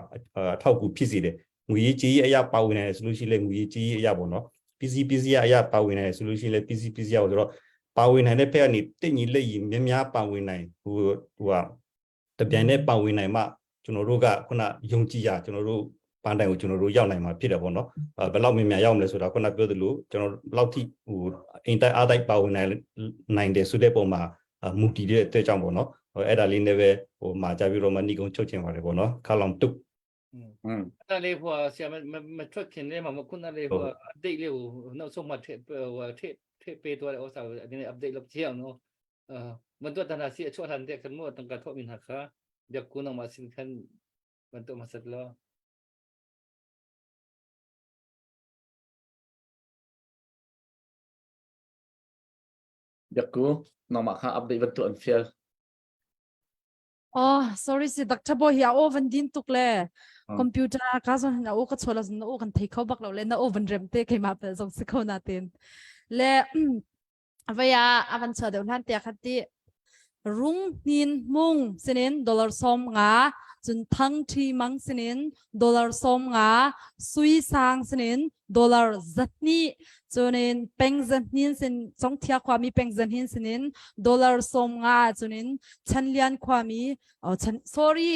အထောက်အကူဖြစ်စီတယ်ငွေရေးကြေးရေးအရာပါဝင်နေတယ်ဆိုလို့ရှိရင်လည်းငွေရေးကြေးရေးအရာပေါ့နော်ပစ္စည်းအရာပါဝင်နေတယ်ဆိုလို့ရှိရင်လည်းပစ္စည်းအရာဆိုတော့ပါဝင်နိုင်တဲ့ဖက်ကနေတင့်ညီလက်ရည်များပါဝင်နိုင်ဟိုဟာတပြိုင်နဲ့ပါဝင်နိုင်မှကျွန်တော်တို့ကခုနယုံကြည်ရကျွန်တော်တို့ပန်းတိုင်ကိုကျွန်တော်တို့ရောက်နိုင်မှာဖြစ်တယ်ပေါ့နော်ဘယ်လောက်မြန်မြန်ရောက်မလဲဆိုတာခုနပြောသလိုကျွန်တော်ဘယ်လောက်ထိဟိုအင်တိုက်အားတိုက်ပါဝင်နိုင်တယ်ဆိုတဲ့ပုံမှာမူတည်တဲ့အတွက်ကြောင့်ပေါ့နော်အဲ့ဒါလေးနဲ့ပဲဟိုမှာကြပြီးတော့မနီကုန်းချုပ်ချင်ပါတယ်ပေါ့နော်ခါလောင်တုတ်အဲ့ဒါလေးဟိုဆရာမထွက်ခင်လေးမှာခုနလေးဟိုအတိတ်လေးဟိုနောက်ဆုံးမှထည့် pe to o sa ni update lop chiang no man to tana si chwa han te kan mo tang ka tho min ha kha yak ku nang ma sin khan man to ma sat lo Biak ku nang ma kha update ban tu an fiel Oh, sorry si Dr. Boy ya oven din tuk le. Ah. Computer ka zon na o ka chola na o kan thei khau bak lo le na oven rem te kai ma pe zong si khau na tin. Le avaya avan cha de han te khati rung nin mung sinin dollar som nga chun thang thi mang sinin dollar som nga sui sang sinin dollar zatni chunin peng zatnin sin chong thia khwami peng zatnin sinin dollar som nga chunin chanlian khwami chan sorry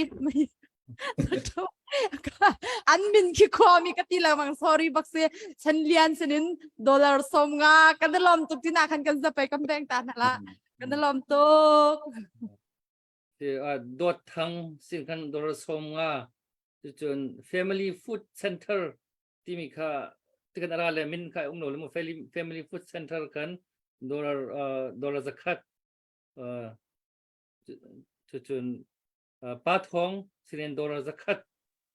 anmin ki khwami kati lamang sorry bakse chanlian sinin dollar som nga kadalom tuktina khan kan za pe kam beng ta nala kadalom tuk te dot thang sin khan dollar som nga chun family food center ti mi kha tikan ara le min kha no le mo family food center kan dollar zakat chun pa thong sin dollar zakat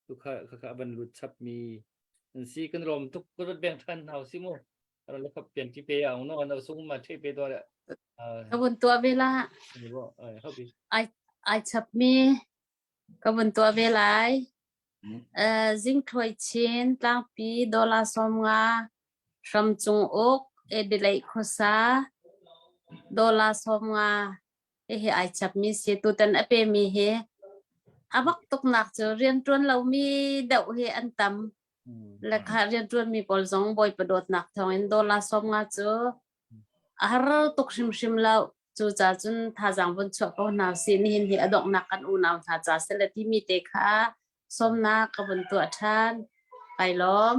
tu kha ban lut chap mi si kan rom tuk ko beng than hau si mo ara le kha pen ki pe ang no na sung ma the pe to le kabun tua vela ni bo hobi ai chap mi kabun tua velai zing thoi chin tlang pi dola som nga sham chung ok edilai khosa dola som nga he ai chap mi se tu tan ape mi he abak tok nak chu rian tron lo mi dau he an tam la kha rian tron mi pol zong boy padot nak thong en dola som nga chu har tok sim sim lao chu cha chun tha jang bun chho ko naw sin hin hi adok nak kan u naw tha cha se la ti mi te kha som na ka bun tu than kai lom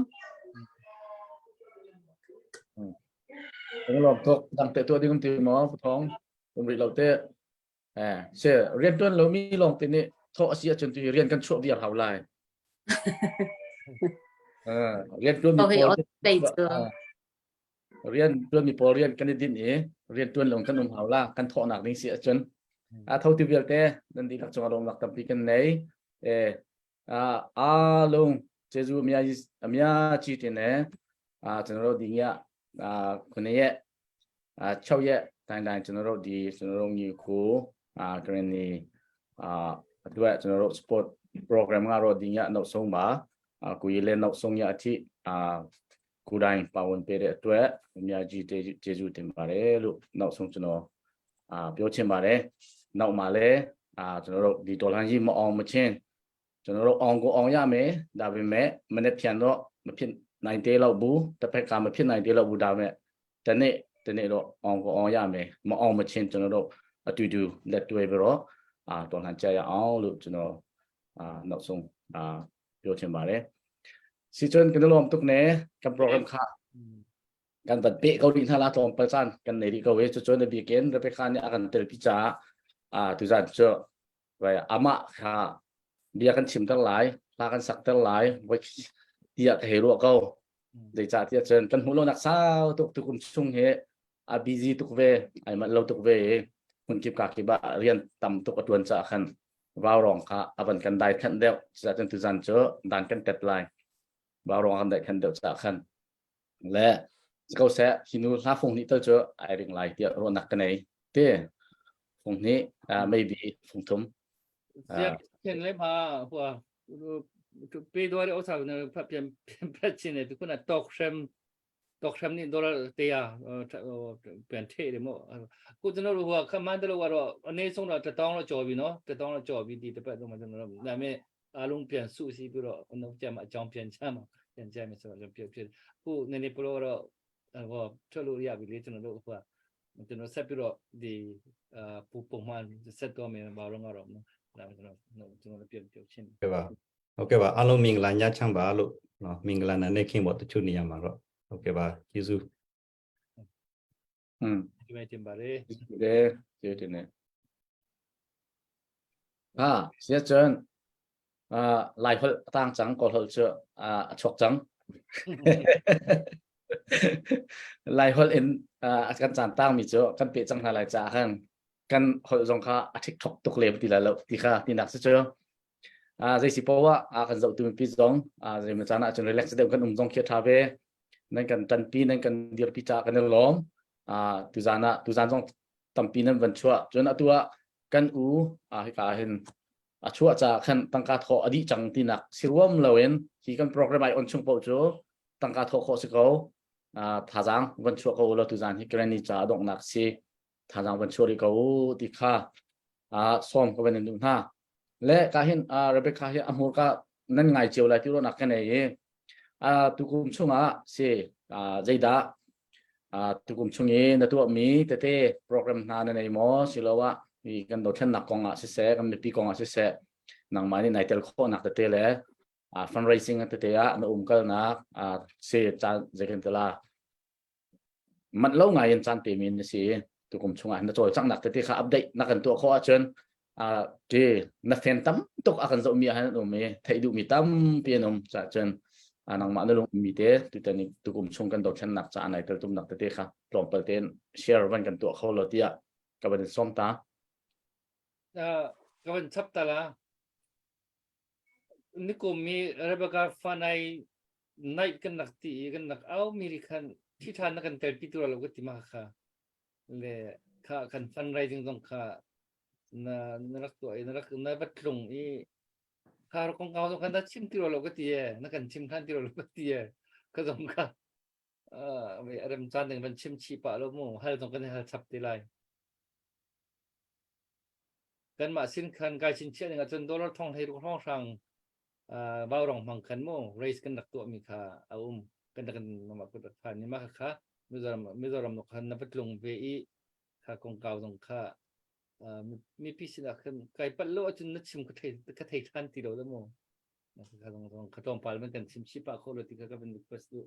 Ang lom tok dang te tu ding ti mo pu thong um ri lo te se rian tuan lo mi long ti ni tho asia chen tu rian kan chua vial hau lai rian tuan mi ko he pol ot pe chu rian tuan mi pol rian kan din e rian tuan long kan hau la kan tho nak ding sia chen thau ti vial te dan di lak chong long lak tam pi kan nei long jeju mia chi ti ne chen ro ding ya kun ye chau ye dan dan chen ro di chen ro ni ku kan ni dua chen ro sport program nga ro ding ya no song ba ku ye le no song ya thi ku dai pa won pe de atwe mia ji jeju tin ba le lu no song chen roပြောချင်ပါတယ်နောက်မှာလဲကျွန်တော်တို့ဒီဒေါ်လာကြီးမအောင်မချင်းကျွန်တော်တို့အောင်ကိုအောင်ရမယ်ဒါပေမဲ့မနေ့ပြန်တော့မဖြစ်နိုင်သေးတော့ဘူးတစ်ဖက်ကမဖြစ်နိုင်သေးတော့ဘူးဒါပေမဲ့တနေ့တော့အောင်ကိုအောင်ရမယ်မအောင်မချင်းကျွန်တော်တို့အတူတူလက်တွဲပြီးတော့ဒေါ်လာကြရအောင်လို့ကျွန်တော်နောက်ဆုံးပြောချင်ပါတယ်စီချွန်ကျွန်တော်တို့တုတ်နေက program ခกันตัดเปะเขาดินทาราทองประสานกันในที่เขาเวชจนในบีเกนเราไปการเนี่ยอาการเตลพิจาทุกท่านเจอไว้อามาค่ะเบียกันชิมทั้งหลายพากันสักทั้งหลายไว้เดียกเหรัวเขาได้จากที่เจอกันหัวโลนักสาวทุกคนชุ่งเหบีซีทุกเวไอ้มันเราทุกเวคนกิบกากิบะเรียนต่ำทุกตัวจะขันว่าวรองค่ะอาบันกันได้ขันเดียวจะจนทุกท่านเจอดันกันเต็ดลายว่าวรองกันได้ขันเดียวจะขันและเขาแซะฮินูลาฟงนี้เตอร์เจอไอริงไลเดียรนักกันไหนเต้ฟงนี้ไม่บีฟงทุ่มเห็นเลยพาหัวไปด้วยเอาสาวเนี่ยเพียงเพียงชินเนี่ยทุกคนตกเชมนี่โดนเตียเปลี่ยนเท่เลยมั้งกูจะรู้ว่าข้ามันจะรู้ว่าอันนี้ส่งเราจะต้องเราจอบีเนาะจะต้องเราจอบีดีแต่แบบตรงมันจะรู้แต่ไม่อารมณ์เปลี่ยนสู้สิพี่เราคนนั้นจะมาจอมเปลี่ยนใช่ไหมเปลี่ยนใจไม่สบายจะเปลี่ยนกูในนี้พวกเราก็ช่วยรู้อยากวิเลจนรู้ว่ามันจะรู้เสร็จพี่เราดีผู้ปกครองจะเสร็จตัวมันบาลงอารมณ์นะแล้วมันจะรู้เปลี่ยนชินโอเคป่ะอารมณ์มิงลานยาช่างบ่าลูกเนาะมิงลานนั้นในเข้มบทชุดนี้มาแล้วโอเคป่ะยิซูที่ไม่จำบาเลยเด้เจอที่เนี่ยเสียจนหลายคนต่างจังก็เขาเจอชกจัง ไล่ฮอลเอ็นกันจานตั้งมีจ้กันเปจังหาหลายจ้ากันฮอลจงค่ะอาทิตย์ทกตกเลวทีละแล้วที่ค่ะที่นักเจ้าใจสิเพราะว่ากันจะตุ้มปีจงใจมันจะน่าจะรีแลกซ์เดิมกันจงเขียนทาเวนั่นกันตันปีนั่นกันเดียร์ปีจ้ากันล้อมตุจานจงตัมปีนั้นวันชั่วจนตัวกันให้กาเห็นชั่วจะขันตั้งการทออดีจังที่นักสิรวมเราเห็นที่กันโปรแกรมไอออนช่วงปจูตั้งการทอโคสิเขาท่าจังวันชั่วเขาเราตุจานที่กรณีจะดงนักสิท่าจังวันชั่วที่เขาที่ข้าซ้อมก็เป็นหนึ่งท่าและการเห็นเราไปข้าเห็นอเมริกานั่นไงเจียวอะไรที่เราหนักกันไหนตุกุมช่วงสิใจดาตุกุมช่วงนี้ในตัวมีแต่โปรแกรมนานในหมอสิเราว่ามีกันโดดเช่นหนักกองเสียกันมีปีกองเสียหนังไม้ในเทลโคหนักแต่เลยfundraising แต่ในก็นักเสียจานจะกันแต่ละมันเล่าไงยันจานเปมินสิตุกุมช่วงนั้นตัวจังหนักแต่ข้าอัปเดตนักกันตัวเขาจนที่นักเทนตั้มตกอาการจะมีอะไรนั่นมีไทยดูมีตั้มเปียนจะจนนังมาในลงมีเตะตัวนี้ตุกุมช่วงกันโดดเช่นหนักจานไหนตัวตุ้มหนักแต่ข้าลองเปิดเต้นแชร์วันกันตัวเขาเราที่กับเป็นส้มตาก็เป็นชับตาละนี่ก็มีอะไรบางการฟันในกันนักตีกันนักเอามีกันที่ทานนักกันเตลปิตัวเราก็ติมาค่ะเลยค่ะกันฟันไรจึงต้องค่ะนักตัวนักบัตรลงค่ะเราคงเอาต้องกันได้ชิมตัวเราก็ตีนักกันชิมท่านตัวเราก็ตีก็ต้องค่ะไม่อะไรมันจานหนึ่งมันชิมชีปะแล้วมั่งให้เราต้องกันให้ชับตีไรกันมาสินคันกายสินเชื่อหนึ่งจนตัวเราท่องไทยท่องสั่งบ่าวรองมังคันโม่ raise กันนักตัวมีค่ะเอากันมาพูดผ่านนี่มากค่ะมิจรำนกคันนับลงเวอีค่ะกงเก่าตรงค่ะมีพิเศษกันไก่ปัลโลจนนัดชิมกระเทยทันตีเราแล้วโม่นะครับตรงตรงพาร์ลเมนต์กันชิมชิปะเขาเลยที่ก็เป็น request ดู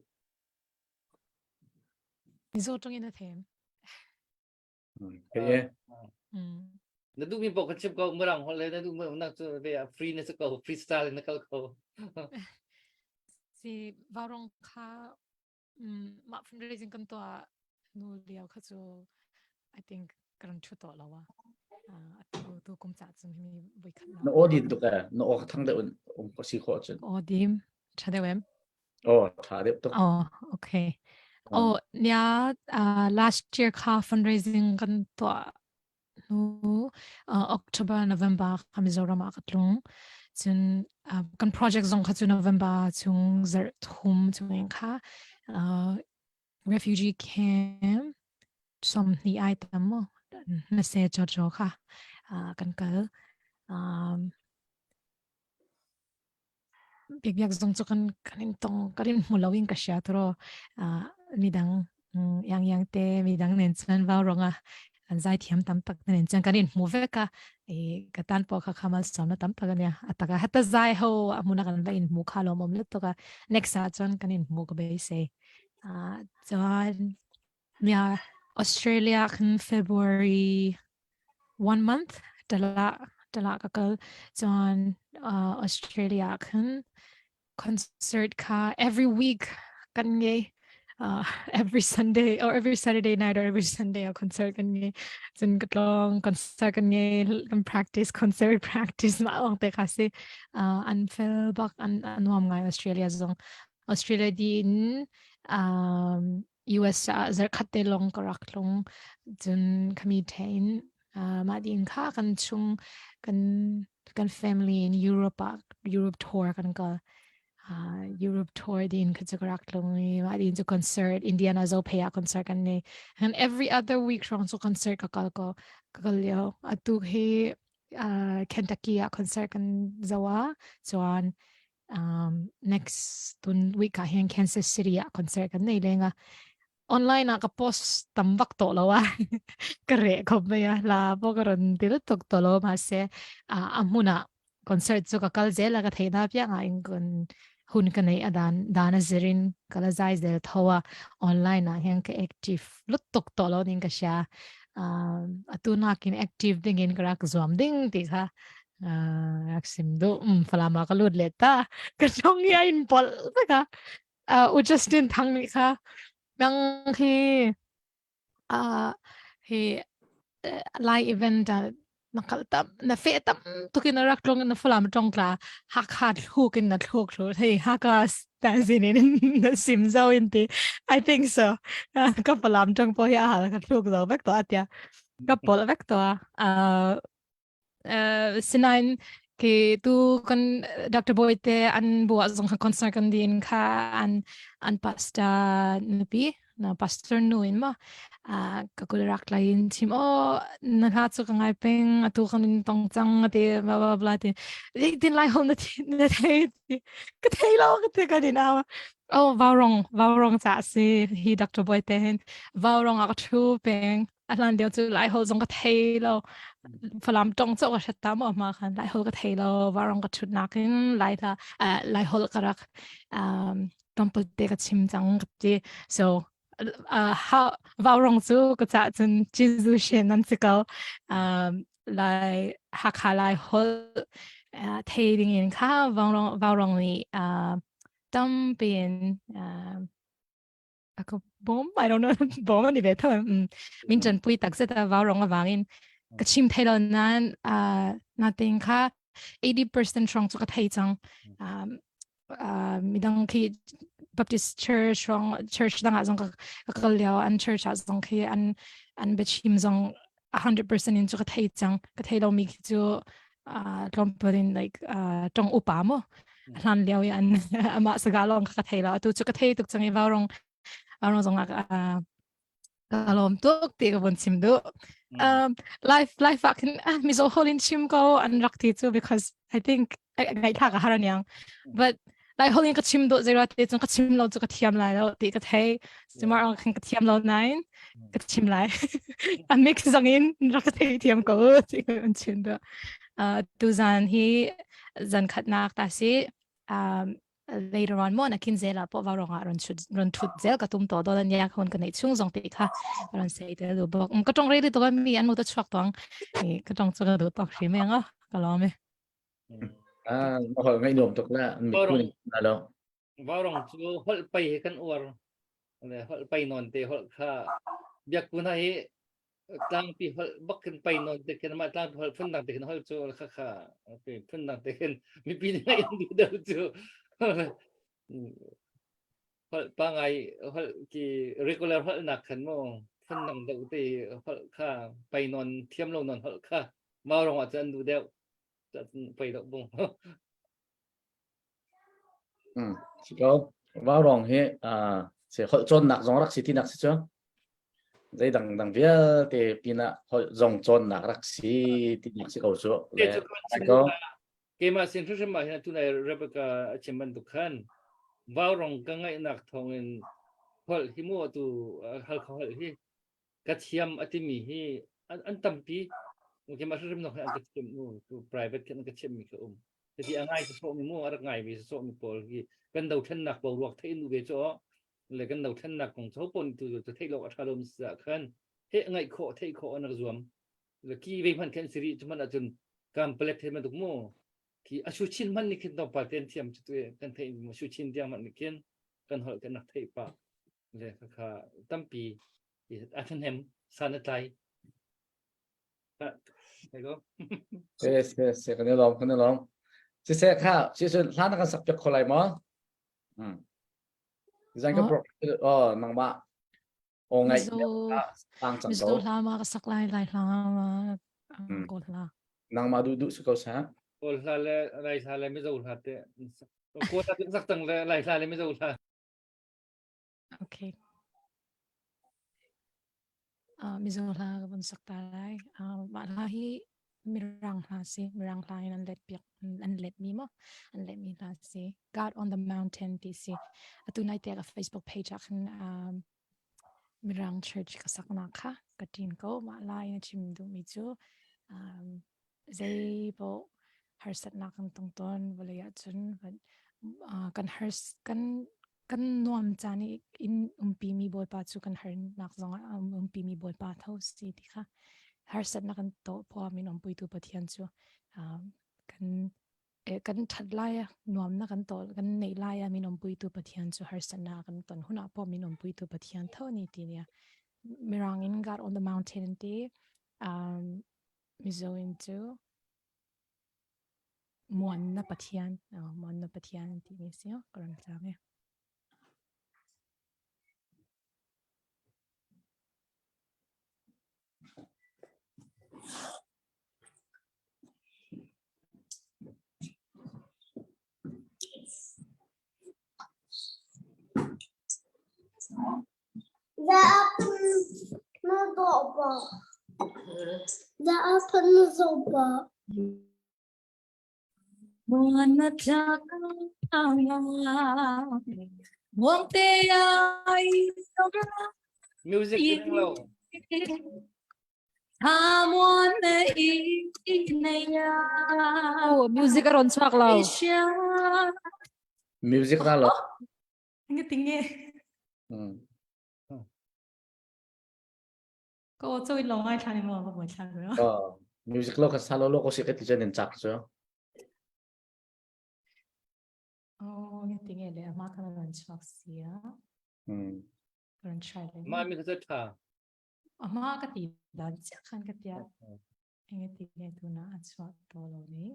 你说中间的 theme 可以นั่นดูมีบอกกันชิมก็เมื่อหลังคนเลยนั่นดูเมื่อนักจะไปฟรีในสกอลฟรีสไตล์ในเขาสิwaarom ga maar fundraising kan to nu liao kha chu I think kan chu to lawa tu kum cha chung mi boi khan no audit to ka no thang de ko si kho chen odim chade wem tha de to okay nya last year kha fundraising kan to nu October November Mizoram akatlung chun kan project zong kha chu November chung zer thum chung kha refugee camp som ni item mo na se jo kha kan ka biak zong chu kan tong karin mulawing ka sha tro midang yang te midang nen chan wa ronga an zai thiam tam tak nen chang kanin moveka ka tan po kha khamal som na tam tak ania ataka hata zai ho amuna kan ba in mu kha lo mom le to ka next a chon kanin mu ko be se John Australia kan February 1 month dala ka John Australia kan concert ka every week kan nge every Sunday or every Saturday night or every Sunday a concert kan nge jun katlong concert kan nge concert practice ma ong te kasi an fel bak an nuam ngai Australia din US zer khatte long karak long jun kamitain ma din kha kan chung kan family in Europe tour kan ka Europe tour din kachakarak long ni ma din to concert Indiana zo paya concert kan ni and every other week rong so concert ka kalyo atu he Kentucky a concert kan zawa so on next week ka hen Kansas City a concert kan nei lenga online ka post tambak to lawa kare ko maya la bogaron dilo tok to lo ma se amuna concert so ka kal zela ka theina pya nga ingon hun ka nei adan dana zerin kala zai zel thowa online na hen ka active lut tok to lo ning ka sha atuna kin active ding in kra ka zom ding ti kha aksim do falama ka lut leta ka chong ya in pol ka u justin thang ni kha บางทีhe live event nakaltam na fetam tukin na raklong na fulam tongkla hakat hukin na tlok ro hey hakas tanzinin na simzaw inti I think so ka fulam tong po ya ka tlok daw bek to atya ka pol bek to sinain ki tu kan Dr. Boyte an buat zong concern kan din ka an pasta nupi na pastor nuin mo kakulirak lain tim naghatso ka ngay peng atu kan tong chang ati blah blah blah din lai hon na tay katay law katay ka din awa varong cha si hi Dr. Boyte hin varong ak chu peng atlan dio tu lai ho zong katay law Falam dong zo ka tam ma kan lai hol ka thelo warong ka chut nakin lai hol ka rak tompel de ka chim jang ti so ha warong zu ka cha chun jizu shen nan tsikal lai ha lai hol thading in ka warong ni tam bin ako bom I don't know bom ni beto min jan pui tak zeta warong awangin ka chim thelo nan nating ka 80% strong to ka thai chang midang ki Baptist church strong church dang azong ka kalyaw an church azong ki an bechim zong 100% in to ka thai chang ka thelo mi ki jo lomperin like tong upa mo lan liao yan ama sagalong ka thelo tu to ka thai tuk chang i warong zong kalom tuk ti ka bon chim do life akin miso holin chim ko an rakti too because I think ngai tha ka haran yang but lai holin ka chim do zero te chung ka chim lo chu ka thiam lai lo ti ka thai simar ang ka thiam lo nine ka chim lai a mix zong in rak thai thiam ko ti ka an chin do tu zan hi zan khat nak ta si later on mo na kinzela po warong ron thut zel ka tum to do dan ya khon ka nei chung zong ti kha ron sei te lu bok ka tong re to mi an mo to chwak tong ka tong chu do tok shi me nga ka lo me ma hol ngai nom tok la mi kun na lo warong chu hol pai kan uar le hol pai non te hol kha biak puna hi tang pi hol bak kan pai non te kan ma tang hol phun dang te kan hol chu kha pe phun dang te kan mi pi ngai di do chu hol pa ngai hol ki regular hol nak kan mo phun dang do te hol kha pai non thiam lo non hol kha ma rong a chan du deu pai do bong có vào rong he sẽ hội chôn nạc rong rắc xí thì nạc xí chưa dây đằng đằng phía thì pina hội rong chôn nạc rắc xí thì nạc xí cầu số để có cái mà xin phép mà hiện nay Rebecca chỉ mình được khan vào rong cái ngày nạc thong in hội hi mua tu hal hội hi cái thiam atimi hi an tampi cái mà xin nó hay cái thiam tu private cái thiam mi cái thì ngay cái số mi mua ở ngay vì số mi bol cái gần đầu thân nạc bầu ruột thấy nu về chỗ lại gần đầu thân nạcของsố pon tu thấy lo ở lom sa khan he ngay khó thấy khó nó zoom là khi về phần cái series chúng mình đã chun complete thêm được mua khi asuchin man ni kin to patent thiam chu kan thấy asuchin dia man ni kin kan hol kan thấy pa le kha tampi thì achen hem sanatai thấy không sẽ cái này lòng chỉ sẽ khá chỉ là lá nó kan sắp chọc lại mà dành cái pro nang ba ngay tăng chẳng miso la ma ka saklai lai la ko la nang ma du sự cầu sáng ol la le lai sa le mi zo la te ko ta sak tang le lai sa le mi zo la okay miso la ka bon sakta lai ma la hi mirang la si mirang la in an let mi mo an let mi la si God on the mountain ti si atu nai te ka Facebook page akan mirang church ka sakna kha katin ko ma la in chim du mi chu zai bo har sat na kan tong ton wala ya chun kan har kan nuam chani in umpi mi boy pa chu kan har nak zong umpi mi boy pa tho si ti kha har sat na kan to po min om pui tu pathian chu kan กันทัดไล่นวมนะกันต่อกันในไล่มีนมปุยตัวปะเทียนจูฮาร์สนากันตอนหุ่นอาปอมีนมปุยตัวปะเทียนเท่านี้ทีเนี่ยมีรางอินกัด on the mountain ที่มีโซอินจูมวนนะปะเทียนมวนนะปะเทียนที่มีเสียกรันจำเนี่ย The apple The apple sopa. มวนนะจักมวงเตยสกลา music เรื่องเรา ทามวนเนอีเนยา โอ้มิวสิกอรอนชักเรา อิชา music ra lo Ingat tinggi. Kau tu long ai thani mo apa buat thani mo. music lo ka salo lo ko si ket jen chak so Oh, ingat tinggi le. Mak kan orang cakap sia. Orang cakap le. มามีกระตุ้นท่า Mak kat tidak jangan kat dia. Ingat tinggi tu na cakap tolong ni.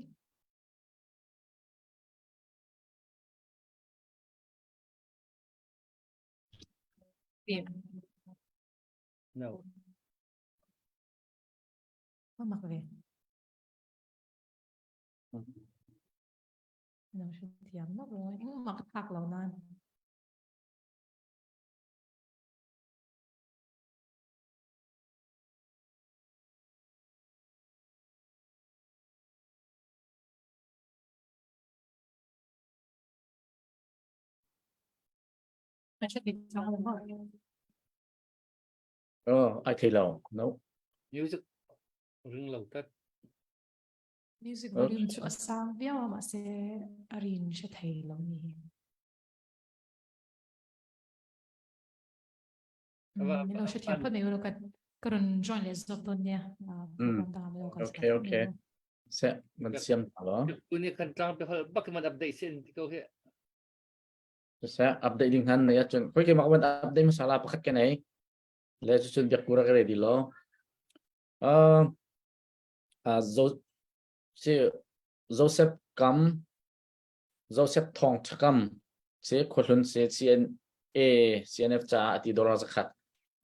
no Apa mak le? Nó sẽ tiệm nó rồi, nhưng mà cái thạc lâu nan. Nó sẽ bị cho nó hỏi. ai thấy lo no music เรื่องเราตัด Music volume cho sang biao mà sẽ arrange sẽ thấy lâu nhỉ. Mình lo sẽ thiệp phần này rồi cái run join les dọc tuần nha. okay okay se man siam lo คุณนี่คันจ้างไปเขาบักมันอัปเดตเส้นที่เขาเห็น se update ding han ne ya chun koi ke mak ban update masala pakhat ke nei le chun biak pura ke ready lo Joseph Kam Joseph Thong Chakam se kholun se CNF cha ati dollar zakhat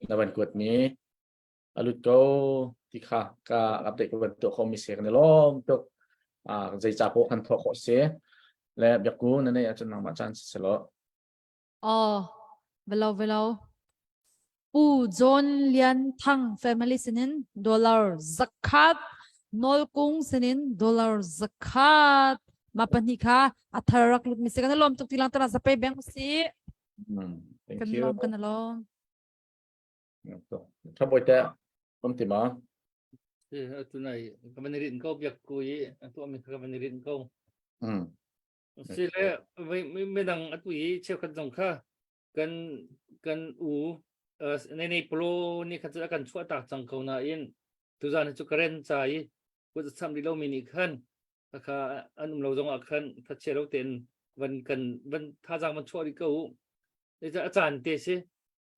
na ban kut mi alut ko ti kha ka update ko ban to khomi se ne lom to zai cha po khan tho kho se le biak ku na ne ya chun nang ma chan se lo Velo u John Lian Thang family sinin dollar zakat nol kung sinin dollar zakat mapani kha atharak lut mi se kan lom tuk tilang tara sa pe bank si thank kan you lom kan lom to tha boy ta om ti ma ตัวไหนก็มันรินเขาอยากคุยตัวมีก็มันรินเขาสิแล้วไม่ดังตุยเชื่อกันตรงค่ะกันอูในโปรนี่เขาจะกันชั่วตากจังเขาหน้าอินตัวจานจุกเรนใจก็จะทำดีเรามีนิคันนะคะอันเราจงอักขันถ้าเชื่อเราเต็นวันท่าจังมันชั่วดีเขานี่จะอาจารย์เตสิ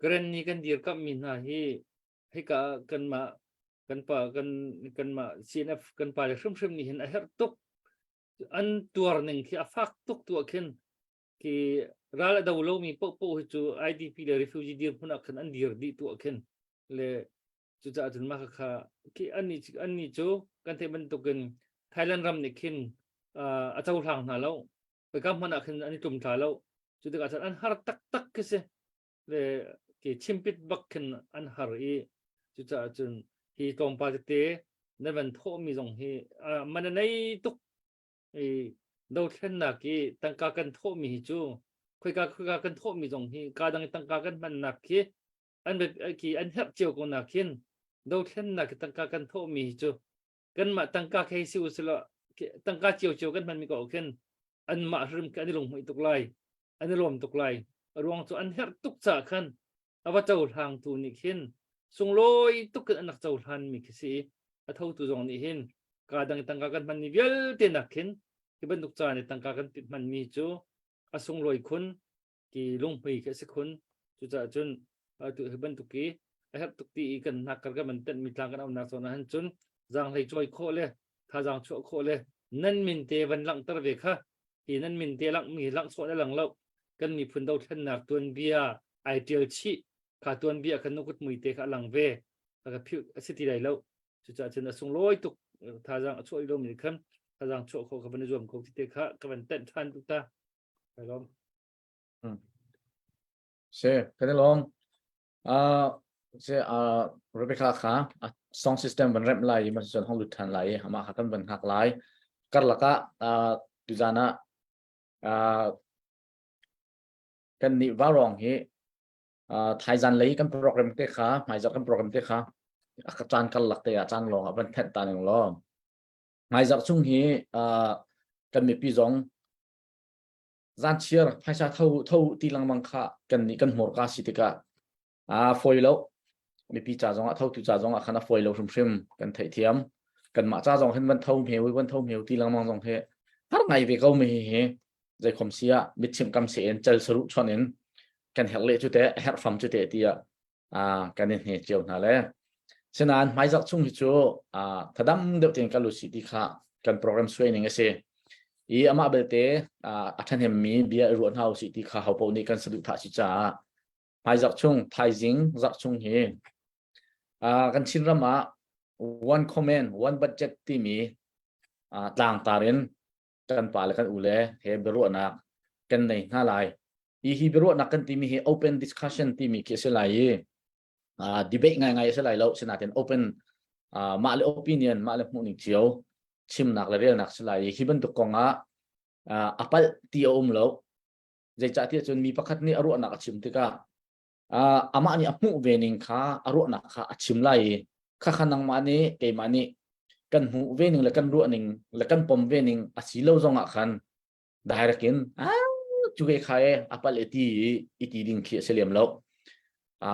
กรณีกันเดียร์กับมินให้กันมากันมา CNF กันไปซึมนี่เห็นไอ้เฮตุกอันตัวหนึ่งที่ฟักตุกตัวขึ้นที่เราดาวโลมีปุ๊บจู IDP เลย refugee เดียร์พนักขันอันเดียร์ดีตัวขึ้นเลยจุดจะถึงมาค่ะที่อันนี้จูกันที่มันตุกันไทยแลนด์รำนี่ขึ้นอาจจะทางหาเราไปกับพนักขันอันนี้จุ่มถ่ายเราจุดอาจจะอันหาตักก็สิเลยที่ชิมปิดบักขึ้นอันหาอีจุดจะถึงที่ตรงปาเตในวันโทมีตรงที่มันในตุกเราเช่นนักที่ตั้งการโทมีจูคุยกันโทมีตรงที่การดังตั้งการมันนักที่อันแบบที่อันเห็บเจียวกันนักที่เราเช่นนักตั้งการโทมีจูกันมาตั้งการให้สิวสิละตั้งการเจียวกันมันมีก็โอเคอันมาเริ่มกันลงไม่ตกไล่อันนี้รวมตกไล่รวมตัวอันเห็บตุกจากขันเอาว่าเจ้าทางตัวนี้ขึ้นส่งลอยตุกกันนักเจ้าทันมีสิเท่าตัวตรงนี้เห็นการดังตั้งการมันมีเวลเต็นนักขึ้น ที่บรรทุกจานในต่างกันติดมันมีจูอาสงลอยคนกี่ลงไปแค่สักคนจุดจนตัวบรรทุกกี้ไอ้ฮับตุกตีกันนักกันมันเต้นมีทางกันเอาหนักส่วนนั้นจนจางให้ช่วยโคเลยถ้าจางช่วยโคเลยนั่นมินเตวันหลังตระเวกค่ะที่นั่นมินเตหลังมีหลังส่วนหลังเรากันมีพื้นดาวเทนนักตัวเบียไอเดียลชีขาตัวเบียกันนกุดมือเตะหลังเวแล้วก็พิวสิทธิได้แล้วจุดจนส่งลอยตุกถ้าจางช่วยลมมีคำถ้าจางช่วยโคกับมันรวมโคที่เตะค่ะกับมันเต้นทันตุกตาไปล้อมเช่กันได้ลองเช่รูปแบบค่ะsound system บรรเรมไลมันส่วนห้องหลุดทันไลมาหักกันบรรหักไลกันละก็ดูจานะกันนี่ว่ารองเฮไทยจันเลยกันโปรแกรมเตะค่ะหมายจากกันโปรแกรมเตะค่ะอาจารย์กันหลักเตะอาจารย์ลองบรรเทศตาหนึ่งลองหมายจากช่วงเฮกันมีปีสองจันเชียร์ให้ชาเท่าตีลังมังค่ะกันนี่กันหัวกาสิติกาฟอยแล้วมีปีจ่าจงเท่าตุจ่าจงขณะฟอยแล้วชุ่มกันไทยเทียมกันมาจ่าจงเห็นวันเท่าเหวตีลังมังจงเฮถ้าไงไปก็ไม่เฮใจคมเสียมิดชิมกำเสียนเจลสรุปชนินกันเฮลเลจุดเตะเฮลฟัมจุดเตะที่กันเห็นเจียวนั่นแหละฉะนั้นไม่จักช่วงที่จูถ้าดำเดือดเองกันลุสิติค่ะกันโปรแกรมช่วยนึงเสียอามาเบลเตอัฐานเฮมมีเบียร์รวนเฮาสิติค่ะเขาพูดในกันสรุปท่าชิจ่าไม่จักช่วงไทยจิงจักช่วงเฮกันชินรามา one comment one budget ที่มีต่างตาเรนกันป่าและกันอุเล่เฮเบรุนักกันในหน้าลายฮีเบรุนักกันที่มีเฮ open discussion ที่มีเคสไลdebate ง่ายๆสไลแล้วสนาเต็น open มาเล opinion มาเลมุนิเชียวชิมนักและเรียนนักสไลฮีบันตุกงappal ที่แล้วใจจ่าที่จนมีประคัตนี้อรุณนักชิมติกาอามานี่อมุเวนิงค่ะอรุณนักค่ะชิมไลข้าขนังมานี้เกมานี้กันหูเวนิงและกันรัวนิงและกันปมเวนิงอาศิโลจงอ่ะคันได้รักินจุกใครอัปเลตีอิติดิงเขียเสลียมแล้ว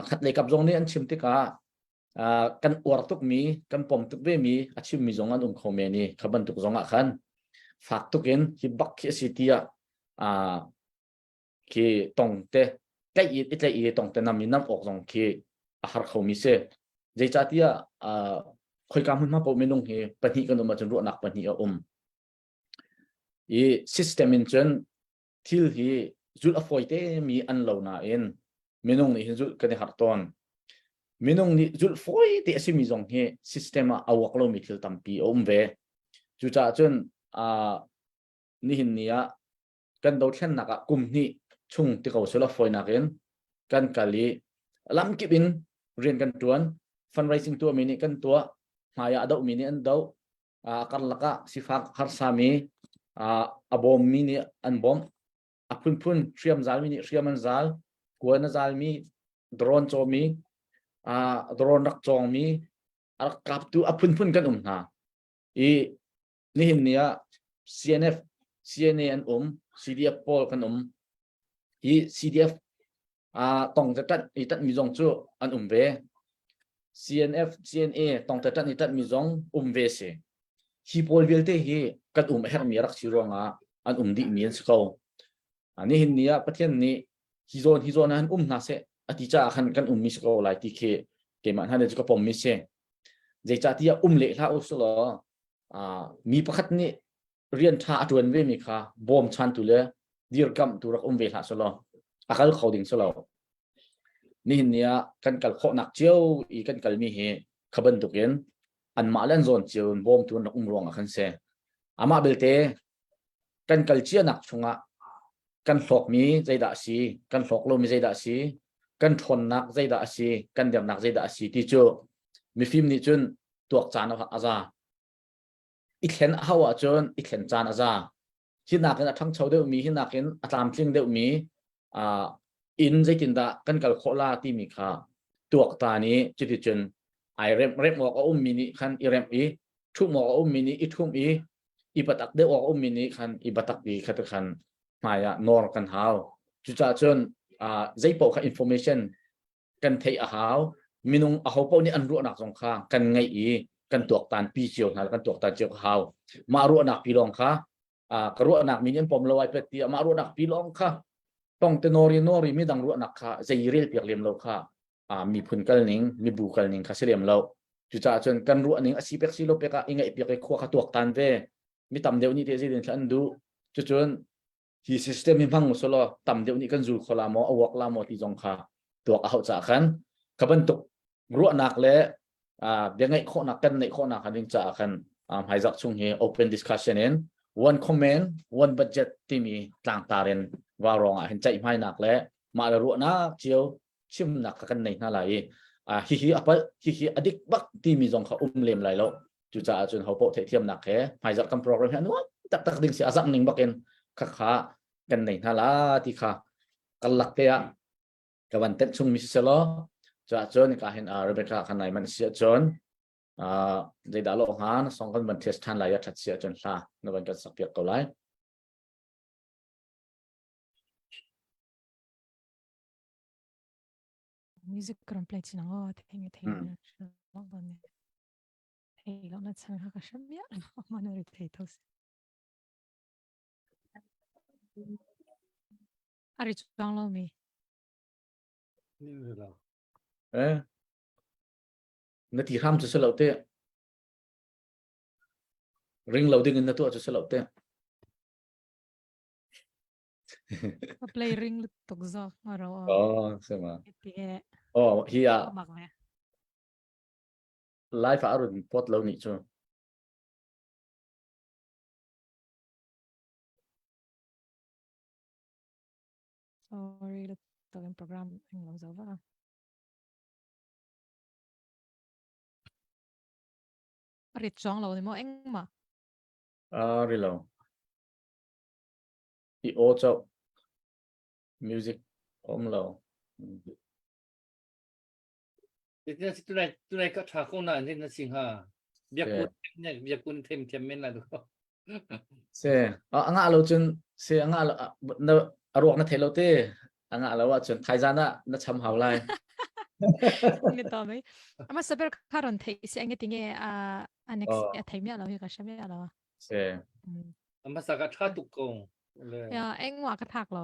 ขัดเลยกับจงนี้อันชิมติกากันอวดตุกมีกันปมตุกเวมีอาชิมมีจงอันคอมเมนี่ขบันตุกจงอ่ะคันฝากตุกินฮิบักเขียสิตีที่ตรงเตะใกล้อิตเลยตรงเตะนำมีน้ำออกจงที่อาหารเขามีเสใจจ่าที่คอยการมันมาปมไม่ลงเฮปัญหากันมาจนรู้หนักปัญหาsystem จนที่ที่จุดอฟอยเตมีอันเหล่านั้นไม่ลงนี่จุดกันในหัดตอนไม่ลงนี่จุดฟอยเตสิมีจงเฮ system เอาวักเรามีที่ตั้มปีเวจุดจ่าจนนี่หินนี้กันดาวเช่นนักกุมนี่ชุ่งที่เขาสุดฟอยนักกันกะลีลำกิบินเรียนกันตัวfundraising ตัวมินิกันตัวหายาดาวมินิอันดาวกันลักสิฟักฮาร์สามีบอมมินิอันบอมพุ่นเชื่อมซาลมินิเชื่อมันซาลกวนซาลมีโดรนโจมีโดรนรักจองมีกับตัวพุ่นกันนะนี่นี่ CNF CNA CDF พอลกันCDF ต้องจะตัดตัดมีจงจู่อันเวCNF CNA ต้องแต่ตัดนี่ตัดมีจงเวสฮีโพลเวลเตฮีกันเฮร์มีรักชิรองอันดิมีนสกาวอันนี้หินนี้ประเทศนี้ฮิโซนนั้นน่าเสอธิจาขันกันมิสกาวไลที่เกมันฮันเดจก็ปมมิเสใจจ่าที่เละท่าอุสโลมีประคัตนี้เรียนท่าตัวเวมิค่ะบอมชันตุเลดีร์กัมตุรักเวท่าสโลอาการเขาดิ่งสโลนี่เนี่ยกันกัลข้อนักเจียวอีกันกัลมีเหขบันตุกเย็นอันมาเล่นโซนเจียวบอมตัวนักรวงอ่ะคันเสอามาเบลเตกันกัลเจียนักชงะกันหลอกมีใจด่าสีกันหลอกโลมีใจด่าสีกันทนนักใจด่าสีกันเดียมนักใจด่าสีที่จูมีฟิล์มนี้จนตัวจานอาซาอีเห็นฮาวจนอีเห็นจานอาซาที่นักกันทั้งชาวเดียวมีที่นักกันตามจริงเดียวมีอินใจจินดากันกัลโคลาที่มีค่ะตัวตานี้จุดจนไอเร็มบอกมินิคันอีเร็มทุ่มบอกมินิอีทุ่มอีบัตักเดียวบอกมินิคันอีบัตักอีขัดคันมายานอร์กันหาวจุดจนใจปอกอินโฟเมชันกันเทียหาวมินุงเอาปอนี่อันรู้นักสงข้ากันไงกันตัวตานปีเจียวนะกันตัวตานเจียวหาวมารู้นักปีรองค่ะ กระรัวหนักมีเงินปมลอยเป็ดเตียมารัวหนักปีลองค่ะต้องเตนอรีไม่ดังรัวหนักค่ะจะยีเรียลเปียกเลียมเราค่ะมีพุนกัลนิงมีบูกัลนิงค่ะเสียมเราจุดจ่าจนกันรัวนิงอาชีพเปียกสิโลเปียกอิงไอเปียกขั้วขัดตัวตันเวมีตำเดียวนี้เทสิเดนฉันดูจุดจนที่สิสเต็มมีพังมุสโลตำเดียวนี้กันจูขลามออวกลามอที่จงค่ะตัวเอาจากกันกับเป็นตุกรัวหนักและยังไงข้อหนักกันในข้อหนักกันยังจากกันให้จักช่วงนี้ open discussion เอง one comment one budget ที่มีต่างตาเรนว่ารองเห็นใจไม่หนักและมาละรัวนักเจียวชิมหนักกันในนั่นแหละฮิฮิอดิกบักที่มีจงเขาเลียมไหลแล้วจุดจ่าจนเขาโปะเทียมหนักแค่ให้จักกันโปรแกรมนั้นว่าตักดิ่งเสียสักหนึ่งบักเองข้ากันในนั่นแหละที่ข้ากันหลักเตะกับวันเต็มช่วงมิสเซลจ่าจนก็เห็นเรเบคก้าข้างในมันเสียจนได้ดาวโลหะสองคนบันเทสทันหลายชัดเสียจนซาในวันกันสักเพียงเท่าไรมิวสิกกรมเพลย์นะว่าเท่นะลองตอนนี้ลองนัดสังหากันใช่ไหมมันอะไรเท่ทุกสิ่งอะไรจังเรามีนี่คือเรานาทีห้ามจะสลบเตะริงเราดึงเงินตัวจะสลบเตะเพลย์ริงตกซอกเราใช่ไหมที่เฮียมากเลย ไลฟ์อารุณพอดเราหนิจ้ะsorry ตัวเป็นโปรแกรมเองเราจะว่าอะไรจังเราเนี่ยมั้งเองมาริเราที่โอเจ้ามิวสิกเราที่ตัวไหนก็ถาคงนั่นที่นั่นสิงหาเบียกุนเนี่ยเบียกุนเต็มเม่นละดูเสียงาเราจนเสียงาเราเนอรวกนั่นเทเราเต้งาเราว่าจนไทยจานะนั่นทำหาวไรนี่ต่อไหมมาสเปอร์คาร์อนเทสเองก็ทิ้งอันนี้ไทยไม่เอาเราเหรอใช่ไหมเราเสียมาสักชาตุกงเลยเอ็งว่ากระทักเรา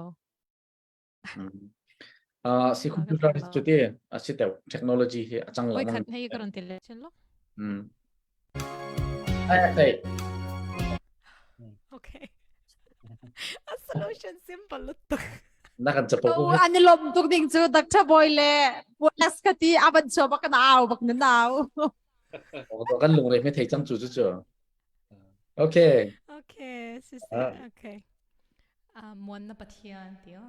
สิคุณดูแล้วจุดที่สิแต่เทคโนโลยีที่จังหวะนั้นให้การันตีเลยใช่ไหมใช่โอเค solution simple ลุตนักการจะพูดอันนี้ลมตุกดิ่งจูดักชะบอยเลยปวดสกัดที่อาบันชอบบักหนาวบักหนาวโอ้ตัวกันลงเลยไม่เทจังจู่จู่โอเคโอเคสิโอเคมวนนับเทียนเดียว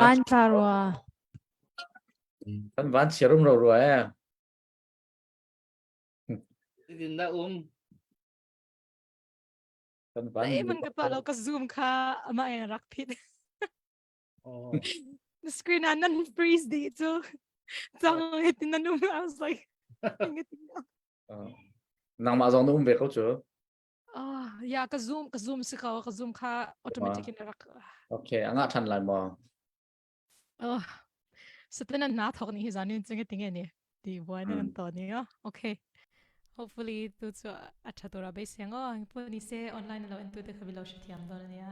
ล้านคารัววันเชื่อรุ่มเรารวยที่ดินได้ กันวัน เอ้ยมันก็ตัวเราก็ซูมค่ะมาเองรักพิษ Oh. the screen อันนั้น freeze ดีจ้ะจังเห็นนั่นนู่น I was like นางมาจองนุ่มเวเขาเจอ อยากก็ซูมสิเขาก็ซูมค่ะ automatic นะรัก โอเคอ่ะทันไรมอ สุดท้ายนั้นน่าทอกนี่จานี่จริงๆเนี่ยดีไว้นั่นตอนนี้โอเค hopefully ตัวจะอัจฉริยะไปเสียงพวกนี้เซออนไลน์เราเอ็นตัวเด็กเขาไปเราชิที่อันตอนนี้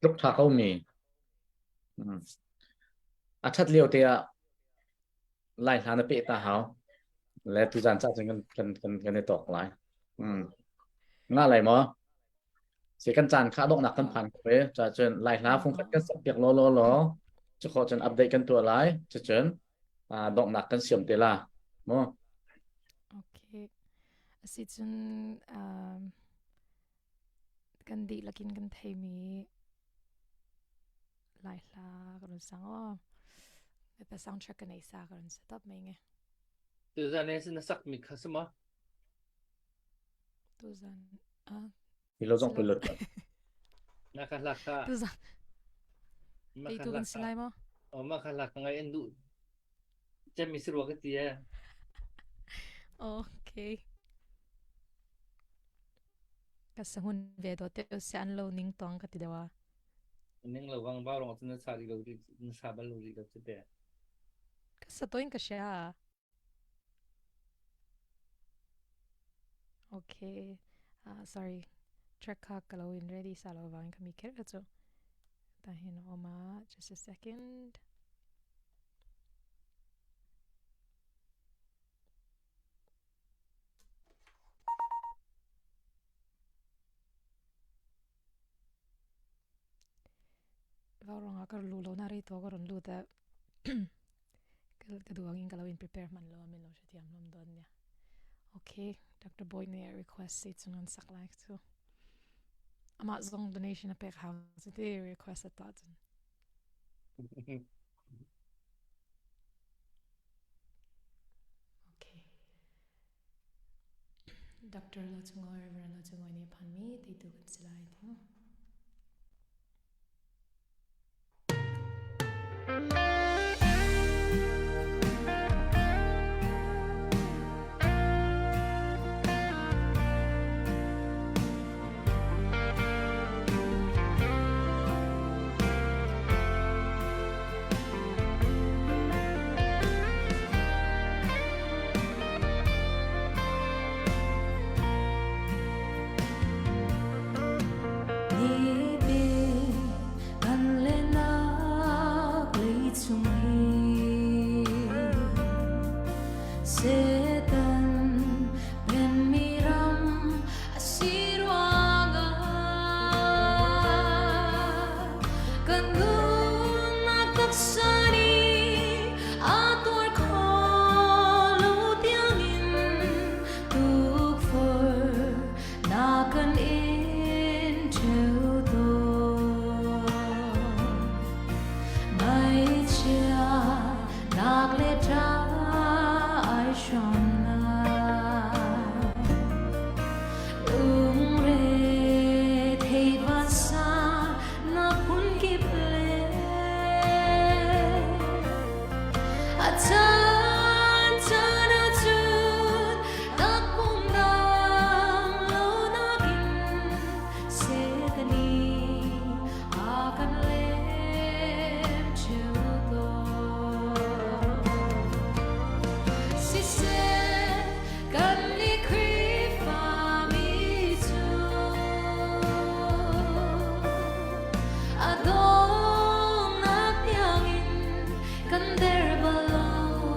ลูกท้าเขามีอาชัดเลี้ยวเตียไล่ทานเปตาเขาและทุจานจ้าจึงกันในตอกหลายง่าอะไรมั้งเสียกันจานค่าดอกหนักกันผ่านไปจะเจนไล่ท้าฟงคัดกันสับเปียกรอจะขอจนอัปเดตกันตัวไลน์จะเจนดอกหนักกันเสียมเตล่ามั้ง โอเค สิจนกันดีละกินกันไทยมีหลายลากันสังอ๋อไปสังเช็คกันในสากันสต็อปไม่ไง tu zan ne sin sak mi khasma ตัวจันที่เราต้องไปเลือก na khalak ka ตัวจัน ma ไปตัวกัน khalak สไลม์มั้ง o ma khalak ngai endu chem mi sirwa ka tia โอเคก็สมุนเวดเตอเสียนโลนิ่งตองกันทีเดียว ning lo wang ba rong tin sa ri lo ri sa ba lo ri ka te ก็สตัวเองก็เชียโอเคsorry track ค่ะก็เราอิน ready สาเราวางก็มีแค่ก็จะแต่เห็นออกมา just a secondว่าเราก็รู้เราหน้ารีตัวก็รู้แต่ก็ดูว่าอินก็เราอิน prepare มันเราไม่เราจะเตรียมลำดวนเนี่ยโอเค Dr. Boyd เนี่ย request สิจุนสักไลค์ตัวอามาส่ง donation ไปเขาจะได้ request ตัดโอเค Dr. เราจะงอย Reverend เราจะงอยเนี่ยพันมีติดตัวกันสไลด์เนาะKan der balong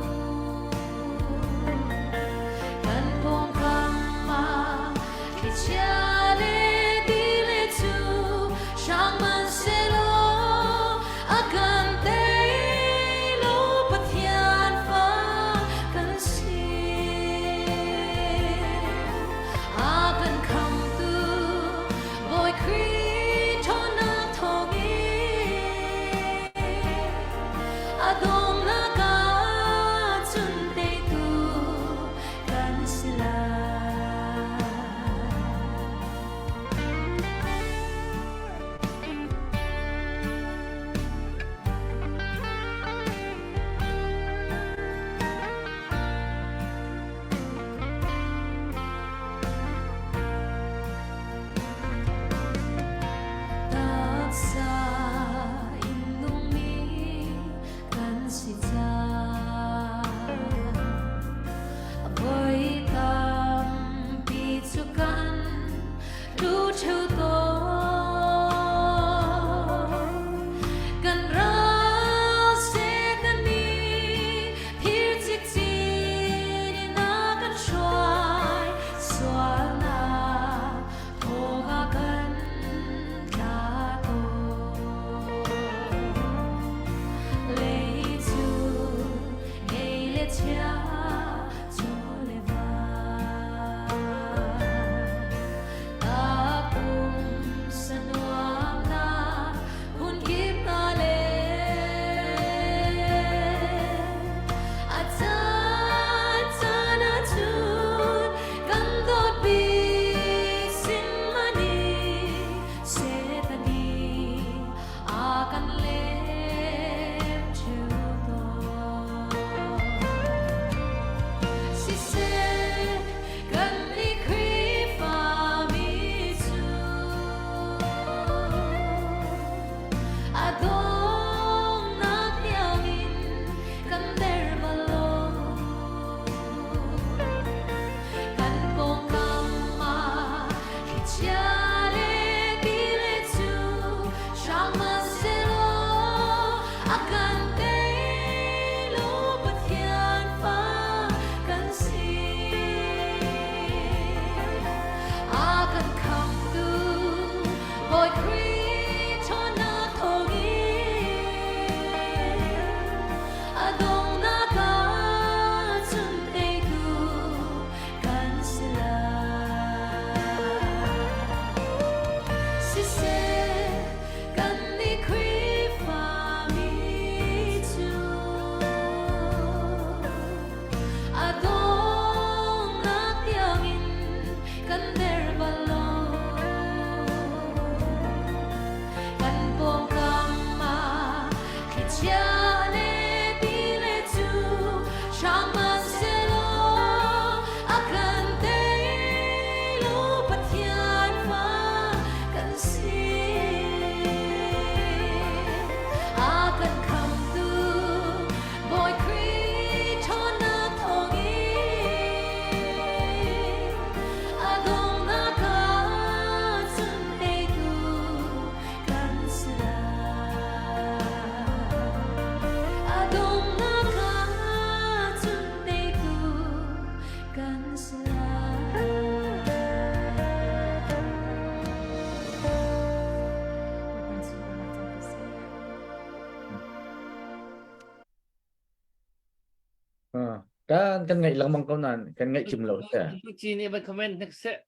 kan ngai lang mang kau nan kan ngai chim lo te tu chi ni ban comment next set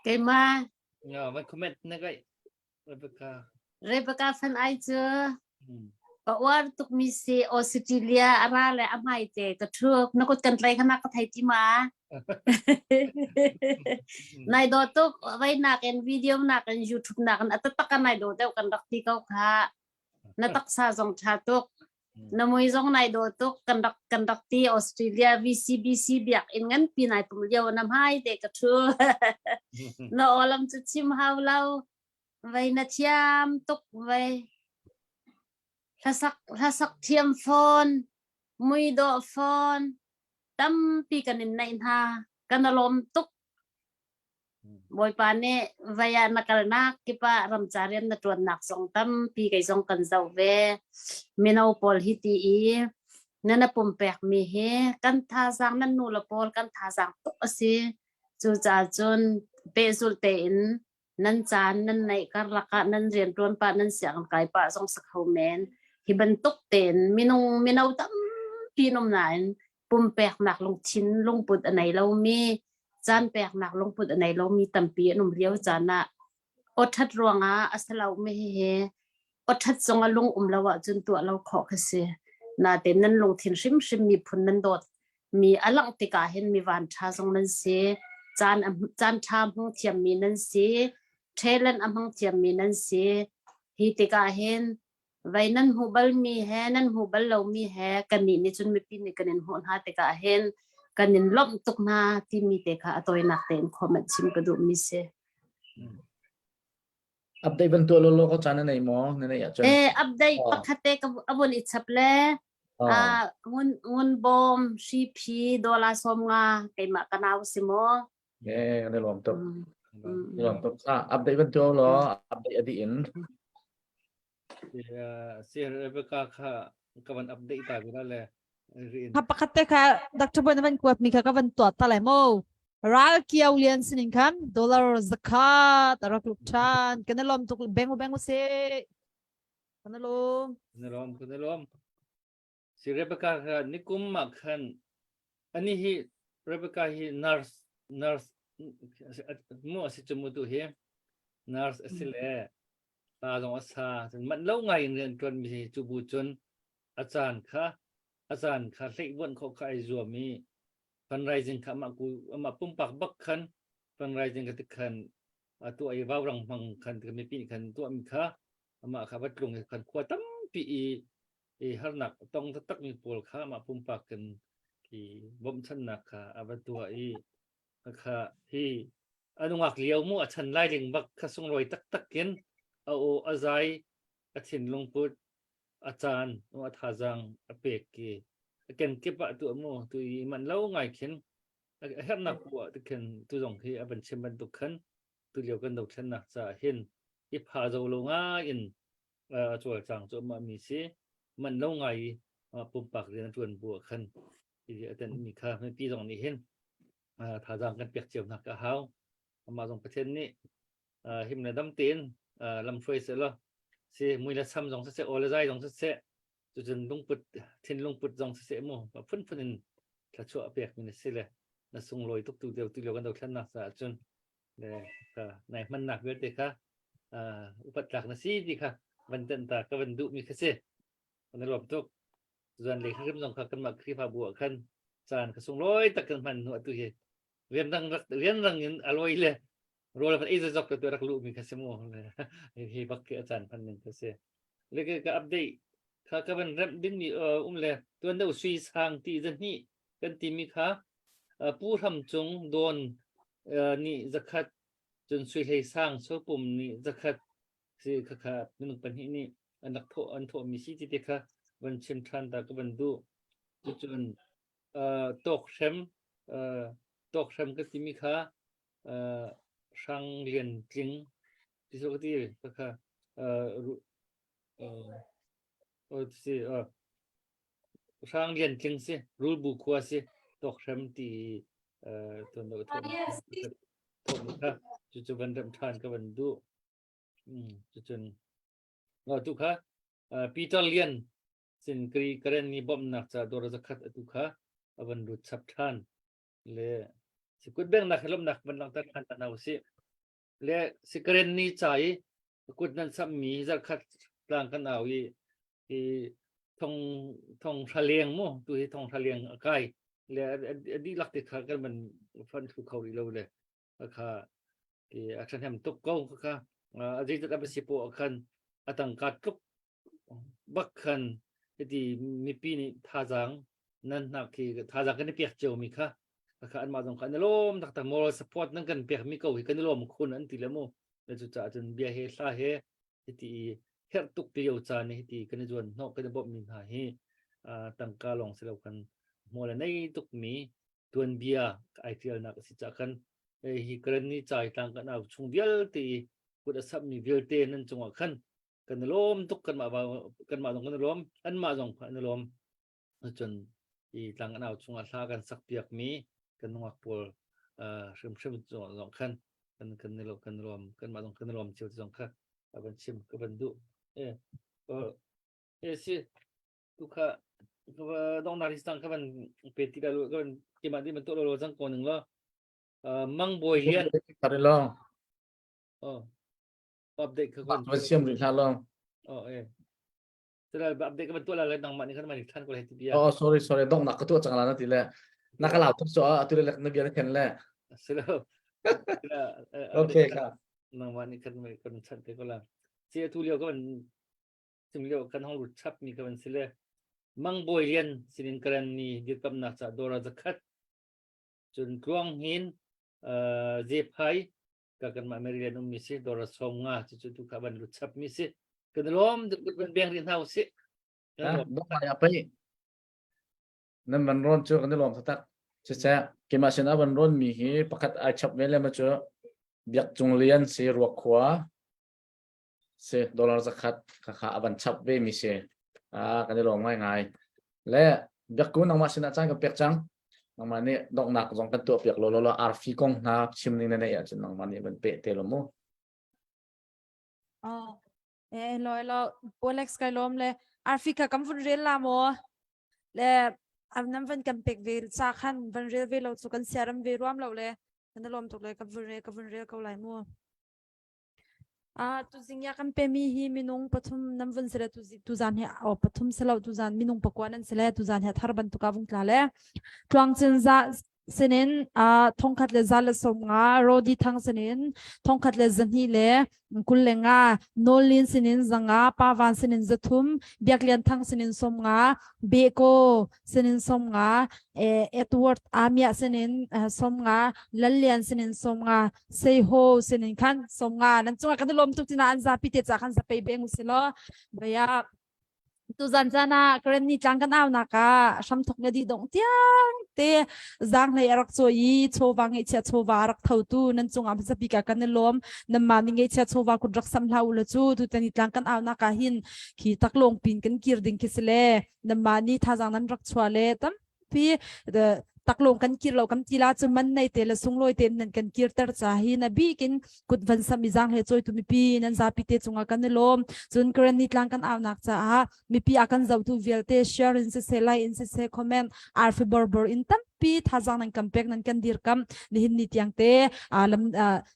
cái mà ya ban comment na kai Rebecca Rebecca fan ai chưa có war tuk mi se Australia ara le amai te ka thuk nó có cần lại khana ka thai ti ma nai do tuk vai na ken video na ken YouTube na kan atatak nai do te kan dak ti kau kha na tak sa jong tha tuk na moi jong nai do tuk kan dak ti Australia VCBC biak in ngan pi nai pum yo nam hai te ka thu no olam chu chim hau lau vai na chiam tuk vai Lasak thiam phone mui do phone tam pi kanin na inha kanalom tuk boy pane vaya nakalna kipa ramcharian na tuan nak song tam pi kai song kan zau ve menau pol hiti i nana pumpek mi he kan tha sang nan nu la pol kan tha sang tuk asi chu cha chun pe sul te in nan chan nan nai kar laka nan rian tuan pa nan siang kai pa song sakhau men hi bentuk ten minau tam pinom nain pumpek nak long chin long put anai lo mi chan pek nak long put anai lo mi tampi nom riau chana othat ronga asalau me he othat songa lung lawa chun tu lo kho khase na ten nan long thin sim mi phun nan dot mi alang tika hen mi van tha song nan se chan tham hu thiam mi nan se thailand amhang thiam mi nan se hi tika hen vậy nên hubal mi he nên hubal lâu mi he kan ni chun mi pin ni kanin hon ha te ka hen kanin lom tuk na ti mi te kha toy nak ten comment sim ka du mi se update ban tu lo ko chana nei mo nei ya chon update pakhate ka abon ichap le ngun bom cp dola som nga kai ma kanaw simo nei lom tok update ban tu lo update at the end si Rebecca ka kawan update ta gula le Hapakate ka Dr. Boy naman kuat mi ka kavan tuat talay mo ral kiaw lian sinin kan dollar zakat araklukchan kanalom tuk bengo se kanalom si Rebecca ka nikum makhan ani hi Rebecca hi nurse mo si chumutu hi nurse asile ta long asa man lâu ngày nên tuần mi chu bu chun ajan kha lei bon kho khai zo mi fundraising kha ma pum pak bak khan fundraising ka tikhan tu ai waw rang mang khan ka mi pi khan tu am kha ma kha bat lung khan khwa tam pi e har nak tong tak mi pol kha ma pum pak kan ki bom chan nak kha abatu ai kha hi anungak liaw mu achan lai ling bak kha sung roi tak ken o azai athin lungput achan o athajang apek ki ken kepa tu mo tu man lo ngai khen her na pu tu ken tu jong hi aban chimban tu khan tu leo kan dok chen na cha hin i pha zo lo nga in chol chang cho ma mi si man lo ngai pum pak ren tuan bu khan i aten mi kha me pi jong ni hin thajang kan pek chem na ka hau ma jong pachen ni him na dam tin làm phơi sẽ lo si mui là xăm dòng sẽ ô là dai dòng sẽ cho chân lung bút thiên lung bút dòng sẽ mồ và phân là chỗ bẹc mình sẽ là sung lôi túc tu điềuกันđầu chân nạc giả chân để này mình nạc với thế cả vật lạc là gì đi cả vấn tận ta các vấn dụ mình sẽ còn làm tốt dần lấy khám dòng các căn mặc khi phá bùa khăn sàn cái sung lôi tất cả mình nội tu gì viên răng những alloy le rồi là phải dọc tôi đặt lụ mình cái xem mồ thì bác kia chán phần mình cái xe lấy cái update các bạn rep đến mi le tôi đâu suy sang tí dân nhị cần tìm mi khá pu thầm chung đồn nhị zakat chân suy hay sang số bùm nhị zakat thì các mình phần nhị nhị anh thọ mi sĩ thì các bạn xem than ta các bạn du chân tóc xem cái tìm mi khá sang liền chính thì số cái các sang liền chính si rule book qua si tóc xem thì tuần đầu tuần khác chú vấn đậm than các vấn du chú rồi tu khác Peter liền สินกรีกระนี้บ่มนักจะโดรจะขัดตุค่ะวันรุดชับท่านเลยสิกุดเบ่งนักลมนักบันลังตัดขันตันเอาสิเลยสิกระนี้ใจกุดนั้นสัมมีจะขัดต่างกันเอาอีทองทะเลงมั่วตัวที่ทองทะเลงใกล้เลยอดีหลักติดขากันมันฟันถูกเขาอีกแล้วเลยค่ะอาชันแฮมตุกเก้าค่ะอดีตจะเป็นสิบโปกันตั้งการทุกบักคันที่มีปีนี้ท่าจังนั่นนักที่ท่าจังกันเปียกเจียวมีค่ะค่ะอันมาตรงกันลมตักมอลสปอร์ตนั่งกันเปียกมีเก่ากันลมคุณอันที่ละโมแล้วจะจนเบียเฮซาเฮที่เฮตุกเดียวจานนี่ที่กันจวนนอกกันบ่มีหาเฮตั้งการลองเสลากันมอลในตุกมีตัวนเบียไอเทียนักสิจักันฮีกรณีใจต่างกันเอาชงเดียวที่กุดสับมีเวลเตนั่นจงว่าขันกันลมตุกกันมาตรงกันลมอันมาตรงกันลมจนต่างกันเอาชงอาสากันสักเปียกมีกันนวกปวลชิมจงสองขันกันลมกันมาตรงกันลมเชียวสองขันกันชิมกันดูสิทุกข้าดองนาริสตังกันเป็นที่เรากันที่มันตัวเราสังคนหนึ่งแล้วมังบวยเฮียน Tadi lo, อัปเดตคือคน macam rila lo. จะได้อัปเดตกันตัวอะไรต่างๆนี่ขึ้นมาอีกท่านก็เลยทีเดียว Oh sorry, dong nak ketua jangan nanti le. Nak kalau tu soal tu le nak biar kan le. เสร็จแล้ว Okay kak. ต่างๆนี่ขึ้นมาคนชัดเจนก็แล้วเสียทุเรียวก็มันสิ่งเดียวกันห้องรุดชับมีกันเสียมังบวยเฮียนสินกรณียึดกำนักจากโดราจะคัดจนกลวงหินเจ็บหายก็กันมาเมริเดนมิสิโดราสองงาจุดทุกขับันรุดชับมิสิกันล้อมจุดเป็นเบียงเรียนเท้าสิ Dong apa ni? Nan banron tu kan lo tak. Saya kemasin banron mihi pakat acap mele macam biak junglian si ruakwa si dolar zakat kakak aban cap be misi. Kan lo ngai. Le biak ku nang masin acang ke pek cang. Nang mani dok nak zong kan tu piak lo arfi kong na chim ni nene ya chen nang mani ben pe te lo mo. Lo Polex kai lom le Afrika kam fun rel la mo le am nam van kam pek ve sa khan van rel ve lo chu kan seram ve rom lo le kan lom tok le kam fun rel ko lai mo tu zing ya kam pe mi hi minung pathum nam van sele tu zan he pathum selo tu zan minung pakwan an sele tu zan he thar ban tu ka vung tla le twang chen za senin thongkhat le zal somnga rodi thang senin thongkhat le zanhi le kullenga nolin senin zanga pawan senin zathum biaklian thang senin somnga beko senin somnga etward amia senin somnga lallian senin somnga seiho senin khan somnga nan chunga kan lom tuk tina anza pite cha khan sa pe beng usilo baya tu zan zana kren ni chang kan aw na ka sham thok na di dong tiang te zang nei arak choi chowang e cha chowa rak thau tu nan chunga bza pi ka kan lom nam ma ni nge cha chowa ku rak sam hlau la chu tu tani tlang kan aw na ka hin khi tak long pin kan kir ding kisle nam ma ni tha jang nan rak chwale tam pi the tak long kan kir lo kam tila chu man nei te la sung loi te nan kan kir tar cha hi na bi kin kut van sam izang he choi tu mi pi nan za pi te chunga kan lom chun kren ni tlang kan aw nak cha mi pi akan zau tu velte share in se like in se comment arfi borbor in tam pi thajang nan kampek nan kan dir kam nihin ni tiang te alam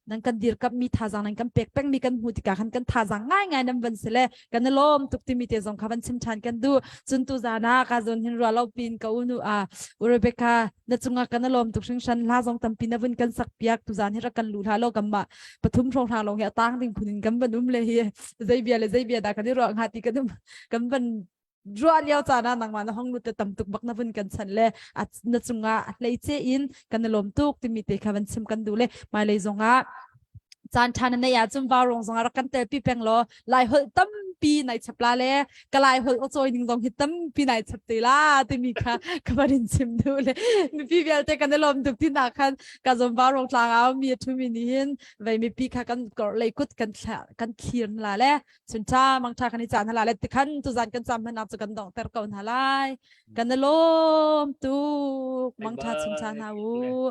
nan kan dir kam mi thajang nan kam pek mi kan huti ka kan thajang ngai nam van sele kan lom tuk ti mi te jong khaban chim chan kan du chun tu zana ka zon hin ro lo pin ka unu Rebecca na chunga kan lom tuk sing shan la jong tam pin na vun kan sak piak tu zan hira kan lu tha lo kam ma pathum thong tha lo he tang ding phunin kam banum le hi zai bia da kan ro ngati kan kam ban draw liao chana nang ma na hong lu te tam tuk bak na vun kan chan le at na chunga lei che in kan lom tuk ti mi te khaban chim kan du le mai lei zonga chan than na ya chum ba rong zonga kan te pi peng lo lai hol tam pi nai chapla le kalai hol o choi ning dong hitam pi nai chapte la ti mi kha khabarin chim du le mi pi vel te kan lom tuk ti na khan ka zom ba rong tlang aw mi thu mi ni hin vai mi pi kha kan kor lei kut kan khir la le chun cha mang tha kan chan la le ti khan tu zan kan cham na chu kan dong ter kaun halai kan lom tu mang tha chun cha na u